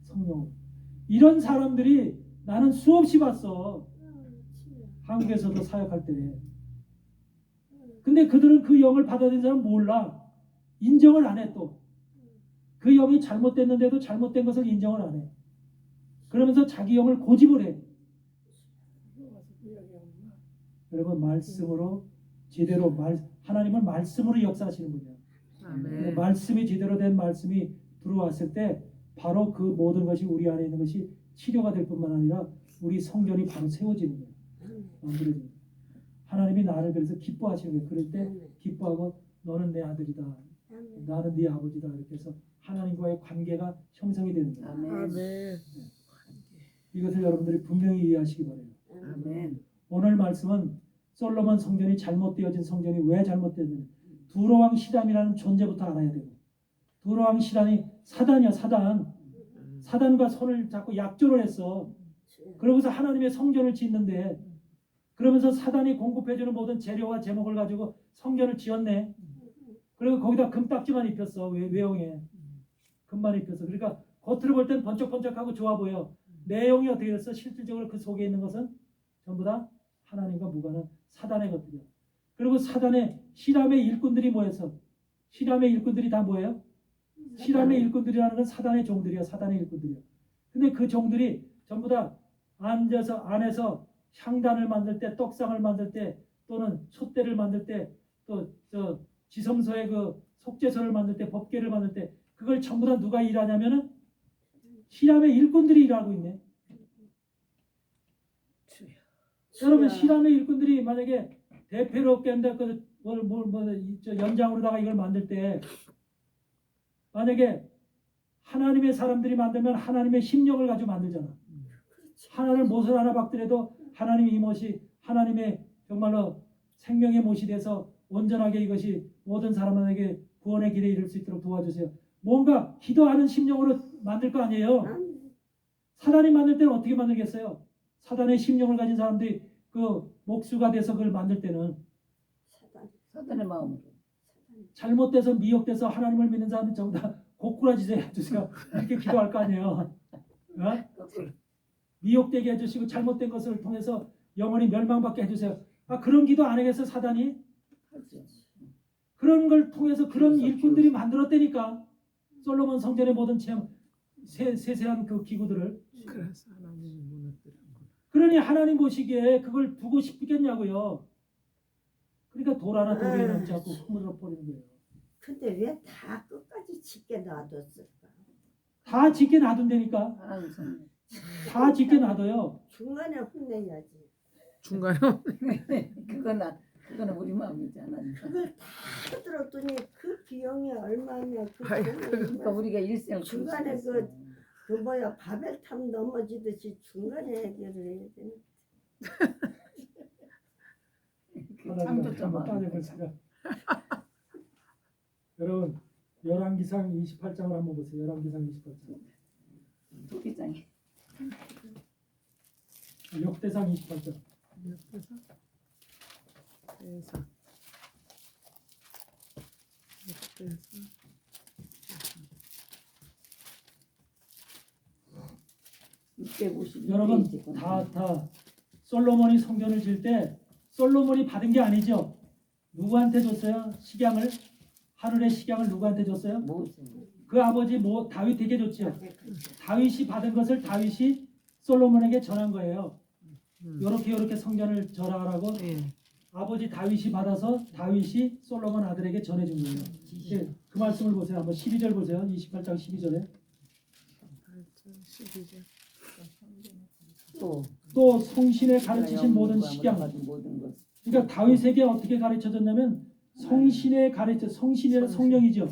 성령. 이런 사람들이 나는 수없이 봤어. 한국에서도 사역할 때. 근데 그들은 그 영을 받아들인 사람 몰라. 인정을 안 해 또. 그 영이 잘못됐는데도 잘못된 것을 인정을 안 해. 그러면서 자기 영을 고집을 해. 여러분 말씀으로 제대로 하나님은 말씀으로 역사하시는 분이에요. 아멘. 말씀이 제대로 된 말씀이 들어왔을 때 바로 그 모든 것이 우리 안에 있는 것이 치료가 될 뿐만 아니라 우리 성전이 바로 세워지는 거예요. 만들어지는 거예요. 하나님이 나를 그래서 기뻐하시는 거예요. 그럴 때 기뻐하고 너는 내 아들이다. 나는 네 아버지다. 이렇게 해서 하나님과의 관계가 형성이 되는 거예요. 아멘. 아멘. 이것을 여러분들이 분명히 이해하시기 바래요. 아멘. 오늘 말씀은 솔로몬 성전이 잘못되어진 성전이 왜 잘못되었는지 두로왕 시담이라는 존재부터 알아야 되고 두로왕 시담이 사단이야 사단. 사단과 손을 잡고 약조를 했어. 그러면서 하나님의 성전을 짓는데 그러면서 사단이 공급해주는 모든 재료와 제목을 가지고 성전을 지었네. 그리고 거기다 금딱지만 입혔어. 외형에 금만 입혔어. 그러니까 겉으로 볼 땐 번쩍번쩍하고 좋아 보여. 내용이 어떻게 됐어? 실질적으로 그 속에 있는 것은 전부 다 하나님과 무관한 사단의 것들이야. 그리고 사단의 시람의 일꾼들이 모여서 시람의 일꾼들이 다 뭐예요? 시람의 일꾼들이라는 건 사단의 종들이야. 사단의 일꾼들이야. 근데 그 종들이 전부 다 앉아서 안에서 향단을 만들 때, 떡상을 만들 때, 또는 촛대를 만들 때, 또 저 지성소의 그 속죄소를 만들 때, 법궤를 만들 때, 그걸 전부 다 누가 일하냐면은 시람의 일꾼들이 일하고 있네. 여러분 시람의 일꾼들이 만약에 대표로 깬다 저 연장으로다가 이걸 만들 때 만약에 하나님의 사람들이 만들면 하나님의 심령을 가지고 만들잖아. 하나를 못을 하나 박더라도 하나님의 이 못이 하나님의 정말로 생명의 못이 돼서 온전하게 이것이 모든 사람에게 구원의 길에 이를 수 있도록 도와주세요. 뭔가 기도하는 심령으로 만들 거 아니에요. 사단이 만들 때는 어떻게 만들겠어요? 사단의 심령을 가진 사람들이 그 목수가 돼서 그걸 만들 때는 사단의 마음으로. 잘못돼서 미혹돼서 하나님을 믿는 사람들 전부 다 고꾸라지게 해주세요. 이렇게 기도할 거 아니에요. 어? 미혹되게 해주시고 잘못된 것을 통해서 영원히 멸망받게 해주세요. 아 그런 기도 안 하겠어 사단이? 그런 걸 통해서 그런 일꾼들이 만들었다니까. 솔로몬 성전의 모든 세세한 그 기구들을. 그래서 하나님이 무너뜨린 거. 그러니 하나님 보시기에 그걸 두고 싶겠냐고요. 그러니까 돌 하나 돌에 넣지 않고 흐물러 버리는 거예요. 근데 왜 다 끝까지 짓게 놔뒀을까? 다 짓게 놔둔다니까. 하나님 성령. 다 짓게 놔둬요. 중간에 혼내야지. 중간에 그거는 우리 마음이잖아. 그걸 다 들었더니 그 비용이 얼마냐? 그 아이고, 돈이 그러니까 얼마냐. 우리가 일생을 중간에 그럴 수가 있어. 그 뭐야 바벨탑 넘어지듯이 중간에 해결을 해야 되는. 하나님 창조점 한번 따져보세요. 여러분 열왕기상 28장을 한번 보세요. 열왕기상 28장. 토기장에 역대상 28장. 옆에서 대사 옆에서 여러분 다 솔로몬이 성전을 지을 때 솔로몬이 받은 게 아니죠. 누구한테 줬어요? 식양을 하늘의 식양을 누구한테 줬어요? 그 아버지 다윗에게 줬죠. 다윗이 받은 것을 다윗이 솔로몬에게 전한 거예요. 요렇게 성전을 절하라고 예. 아버지 다윗이 받아서 다윗이 솔로몬 아들에게 전해준 거예요. 예, 그 말씀을 보세요. 한번 12절 보세요. 28장 12절에 12절 또 성신에 가르치신 모든 식양. 그러니까 다윗에게 어떻게 가르쳐줬냐면 성신에 성신이란 성령이죠.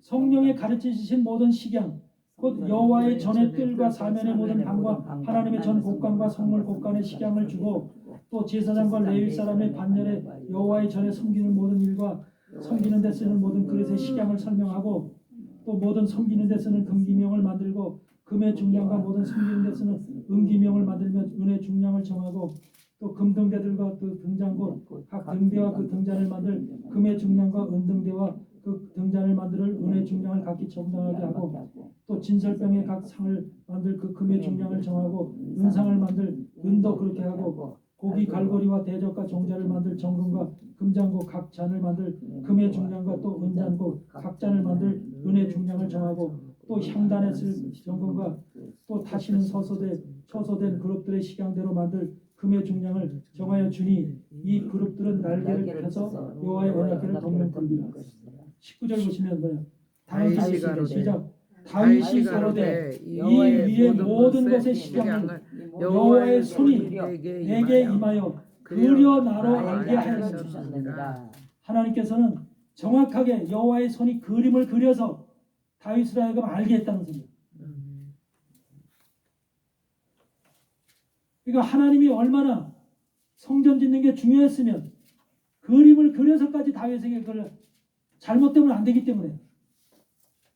성령에 가르치신 모든 식양, 곧 여호와의 전의 뜰과 사면의 모든 방과 하나님의 전 곡간과 성물 곡간의 식양을 주고 또 제사장과 레위 사람의 반열에 여호와의 전에 섬기는 모든 일과 섬기는 데 쓰는 모든 그릇의 식양을 설명하고 또 모든 섬기는 데 쓰는 금기명을 만들고 금의 중량과 모든 섬기는 데 쓰는 은기명을 만들며 은의 중량을 정하고 또 금등대들과 그 등잔고 각 등대와 그 등잔을 만들 금의 중량과 은등대와 그 등잔을 만들 은의 중량을 각기 정당하게 하고 또 진설병의 각 상을 만들 그 금의 중량을 정하고 은상을 만들 은도 그렇게 하고 고기 갈고리와 대적과 종자를 만들 정금과 금잔고 각 잔을 만들 금의 중량과 또 은잔고 각 잔을 만들 은의 중량을 정하고 또 향단에 쓸 정금과 또 다시는 처소된 그룹들의 식양대로 만들 금의 중량을 정하여 주니 이 그룹들은 날개를 펴서 여호와의 언약궤를 돕는 그룹이라. 19절 보시면 뭐예요? 다윗이 시작. 가로되 다윗이 가로되 이 위에 모든 것의 식양을 여호와의 손이 내게 임하여 그려 나로 알게 하였느니라. 하나님께서는 정확하게 여호와의 손이 그림을 그려서 다윗으로 하여금 알게 했다는 소리예요. 그러니까 하나님이 얼마나 성전 짓는 게 중요했으면 그림을 그려서까지 다윗에게 그걸 잘못되면 안 되기 때문에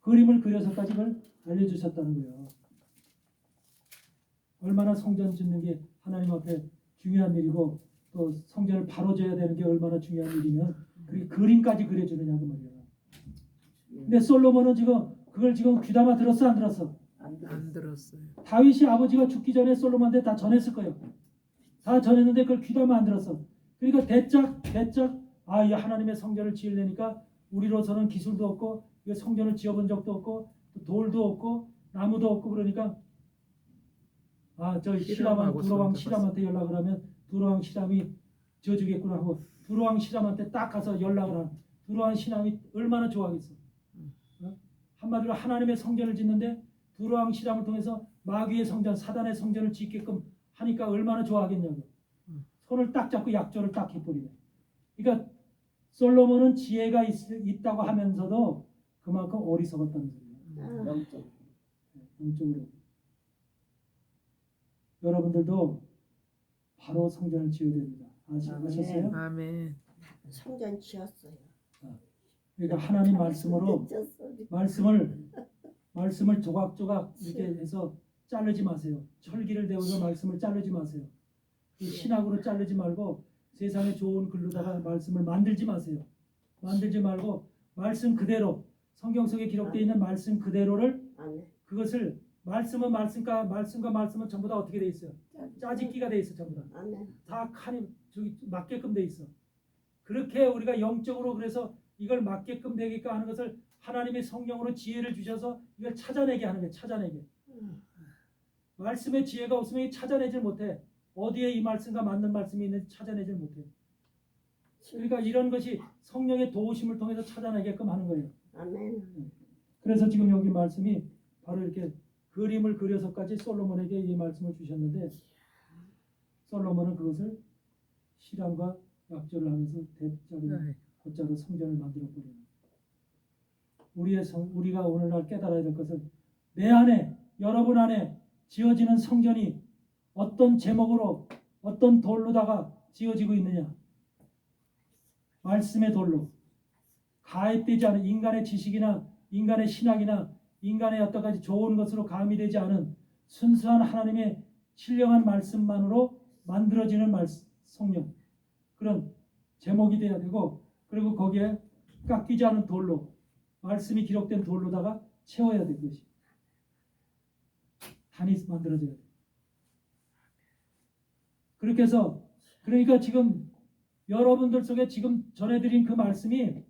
그림을 그려서까지 그걸 알려주셨다는 거예요. 얼마나 성전 짓는 게 하나님 앞에 중요한 일이고 또 성전을 바로 져야 되는 게 얼마나 중요한 일이면 그게 그림까지 그려주느냐 그 말이에요. 근데 솔로몬은 그걸 귀담아 들었어 안 들었어? 안 들었어요. 다윗이 아버지가 죽기 전에 솔로몬한테 다 전했을 거예요. 다 전했는데 그걸 귀담아 안 들었어. 그러니까 대짝 이 하나님의 성전을 지으려니까 우리로서는 기술도 없고 성전을 지어본 적도 없고 돌도 없고 나무도 없고 그러니까 저 두로왕 시람한테 연락을 하면 두로왕 시람이 지어주겠구나 하고 두로왕 시람한테 딱 가서 연락을 하는 두로왕 시람이 얼마나 좋아하겠어. 한마디로 하나님의 성전을 짓는데 두로왕 시람을 통해서 마귀의 성전 사단의 성전을 짓게끔 하니까 얼마나 좋아하겠냐고. 손을 딱 잡고 약조를 딱 해버리네. 그러니까 솔로몬은 지혜가 있다고 하면서도 그만큼 어리석었다는 소리예요. 영적으로. 여러분들도 바로 성전을 지어야 됩니다. 아셨어요? 아멘. 성전 지었어요. 그러니까 하나님 말씀으로 말씀을 조각조각 이렇게 해서 자르지 마세요. 철기를 대어서 말씀을 자르지 마세요. 이 신학으로 자르지 말고 세상에 좋은 글로다가 말씀을 만들지 마세요. 만들지 말고 말씀 그대로 성경 속에 기록되어 있는 말씀 그대로를 그것을 말씀과 말씀은 전부 다 어떻게 돼 있어요? 짜집기가 돼 있어 전부 다. 다 칸이 맞게끔 돼 있어. 그렇게 우리가 영적으로 그래서 이걸 맞게끔 되게끔 하는 것을 하나님의 성령으로 지혜를 주셔서 이걸 찾아내게 하는 거예요. 찾아내게. 말씀의 지혜가 없으면 찾아내질 못해. 어디에 이 말씀과 맞는 말씀이 있는지 찾아내질 못해. 그러니까 이런 것이 성령의 도우심을 통해서 찾아내게끔 하는 거예요. 그래서 지금 여기 말씀이 바로 이렇게 그림을 그려서까지 솔로몬에게 이 말씀을 주셨는데 솔로몬은 그것을 실험과 약조를 하면서 곧자로 성전을 만들어 버리는. 우리가 오늘날 깨달아야 될 것은 내 안에 여러분 안에 지어지는 성전이 어떤 제목으로 어떤 돌로다가 지어지고 있느냐? 말씀의 돌로. 가입되지 않은 인간의 지식이나 인간의 신학이나 인간의 여러 가지 좋은 것으로 가미되지 않은 순수한 하나님의 신령한 말씀만으로 만들어지는 성령, 그런 제목이 돼야 되고, 그리고 거기에 깎이지 않은 돌로, 말씀이 기록된 돌로다가 채워야 될 것이 단이 만들어져야 돼. 그렇게 해서, 그러니까 지금 여러분들 속에 지금 전해드린 그 말씀이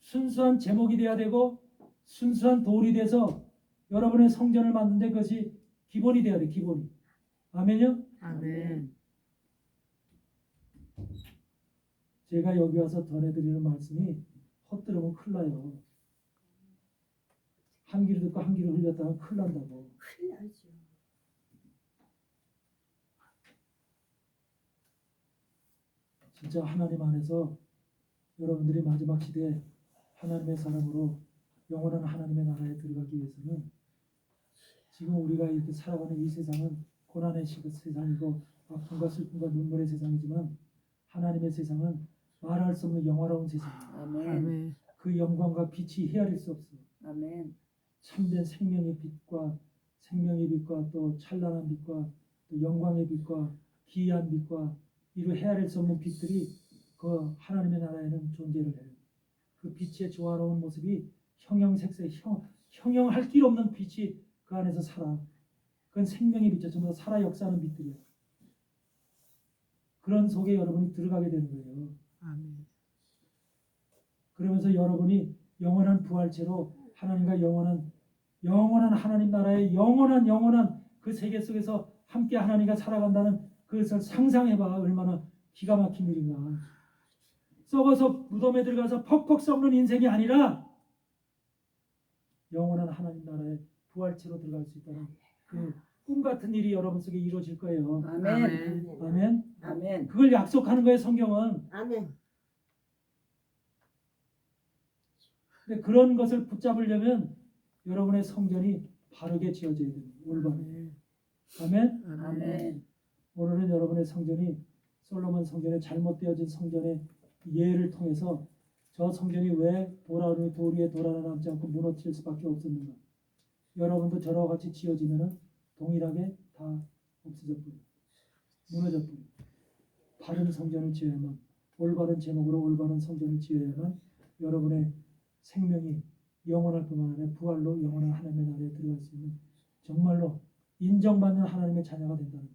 순수한 제목이 돼야 되고 순수한 돌이 돼서 여러분의 성전을 만드는데 그것이 기본이 돼야 돼. 기본이. 아멘요? 아멘. 제가 여기 와서 전해드리는 말씀이 헛들으면 큰일 나요. 한 귀로 듣고 한 귀로 흘렸다가 큰일 난다고. 큰일 나죠. 진짜 하나님 안에서 여러분들이 마지막 시대에 하나님의 사람으로 영원한 하나님의 나라에 들어가기 위해서는 지금 우리가 이렇게 살아가는 이 세상은 고난의 세상이고 아픔과 슬픔과 눈물의 세상이지만 하나님의 세상은 말할 수 없는 영화로운 세상입니다. 아멘. 아멘. 그 영광과 빛이 헤아릴 수 없어요. 아멘. 참된 생명의 빛과 또 찬란한 빛과 또 영광의 빛과 기이한 빛과 이루 헤아릴 수 없는 빛들이 그 하나님의 나라에는 존재를 해요. 그 빛의 조화로운 모습이 형용할 길 없는 빛이 그 안에서 살아. 그건 생명의 빛이죠. 전부 다 살아 역사하는 빛들이에요. 그런 속에 여러분이 들어가게 되는 거예요. 아멘. 그러면서 여러분이 영원한 부활체로 하나님과 영원한 하나님 나라의 영원한 그 세계 속에서 함께 하나님과 살아간다는 그것을 상상해봐. 얼마나 기가 막힌 일인가. 썩어서 무덤에 들어가서 퍽퍽 썩는 인생이 아니라 영원한 하나님 나라의 부활체로 들어갈 수 있다는 그 꿈 같은 일이 여러분 속에 이루어질 거예요. 아멘. 아멘. 아멘. 아멘. 그걸 약속하는 거예요, 성경은. 아멘. 근데 그런 것을 붙잡으려면 여러분의 성전이 바르게 지어져야 됩니다. 올바르게. 아멘. 아멘. 오늘은 여러분의 성전이 솔로몬 성전의 잘못되어진 성전의 예를 통해서 저 성전이 왜 돌 위에 돌 하나 남지 않고 무너질 수밖에 없었는가. 여러분도 저와 같이 지어지면 동일하게 다 없어져 버려. 무너져 버려. 바른 성전을 지어야만, 올바른 제목으로 올바른 성전을 지어야만 여러분의 생명이 영원할 뿐만 아니라 부활로 영원한 하나님의 나라에 들어갈 수 있는 정말로 인정받는 하나님의 자녀가 된다는 거.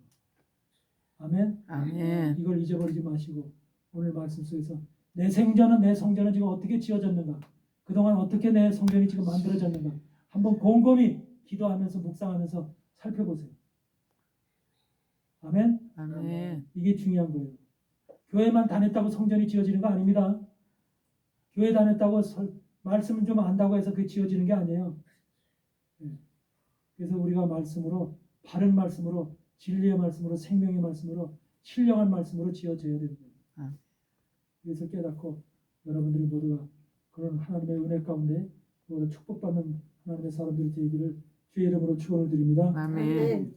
아멘. 아멘. 이걸 잊어버리지 마시고 오늘 말씀 속에서 내 성전은 지금 어떻게 지어졌는가, 그동안 어떻게 내 성전이 지금 만들어졌는가 한번 곰곰이 기도하면서 묵상하면서 살펴보세요. 아멘. 아멘. 이게 중요한 거예요. 교회만 다녔다고 성전이 지어지는 거 아닙니다. 교회 다녔다고 말씀을 좀 안다고 해서 그게 지어지는 게 아니에요. 그래서 우리가 말씀으로, 바른 말씀으로, 진리의 말씀으로, 생명의 말씀으로, 신령한 말씀으로 지어져야 되는 거예요. 그래서 깨닫고 여러분들이 모두가 그런 하나님의 은혜 가운데 모두 축복받는 하나님의 사람들이 되기를 주의 이름으로 축원을 드립니다. 아멘.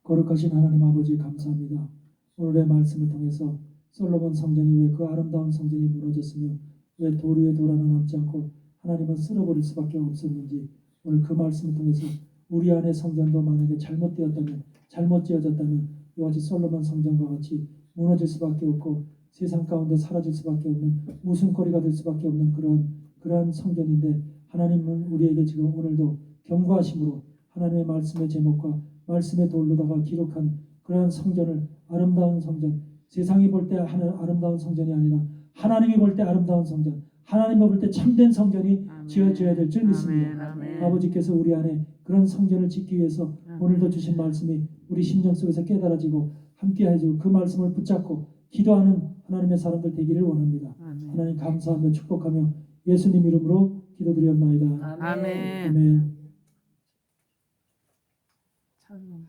거룩하신 하나님 아버지 감사합니다. 오늘의 말씀을 통해서 솔로몬 성전이 왜 그 아름다운 성전이 무너졌으며 왜 돌 위에 돌 하나 남지 않고 하나님은 쓸어버릴 수밖에 없었는지 오늘 그 말씀을 통해서 우리 안의 성전도 만약에 잘못 지어졌다면 이와 같이 솔로몬 성전과 같이 무너질 수밖에 없고 세상 가운데 사라질 수밖에 없는 웃음거리가 될 수밖에 없는 그러한 성전인데 하나님은 우리에게 지금 오늘도 경고하심으로 하나님의 말씀의 제목과 말씀의 돌로다가 기록한 그러한 성전을, 아름다운 성전, 세상이 볼 때 아름다운 성전이 아니라 하나님이 볼 때 아름다운 성전, 하나님이 볼 때 참된 성전이 지어져야 될 줄 믿습니다. 아멘. 아버지께서 우리 안에 그런 성전을 짓기 위해서 오늘도 주신 말씀이 우리 심령 속에서 깨달아지고 함께해 주고 그 말씀을 붙잡고 기도하는 하나님의 사람들 되기를 원합니다. 하나님 감사하며 축복하며 예수님 이름으로 기도드리옵나이다. 아멘. 아멘. 아멘. 찬송.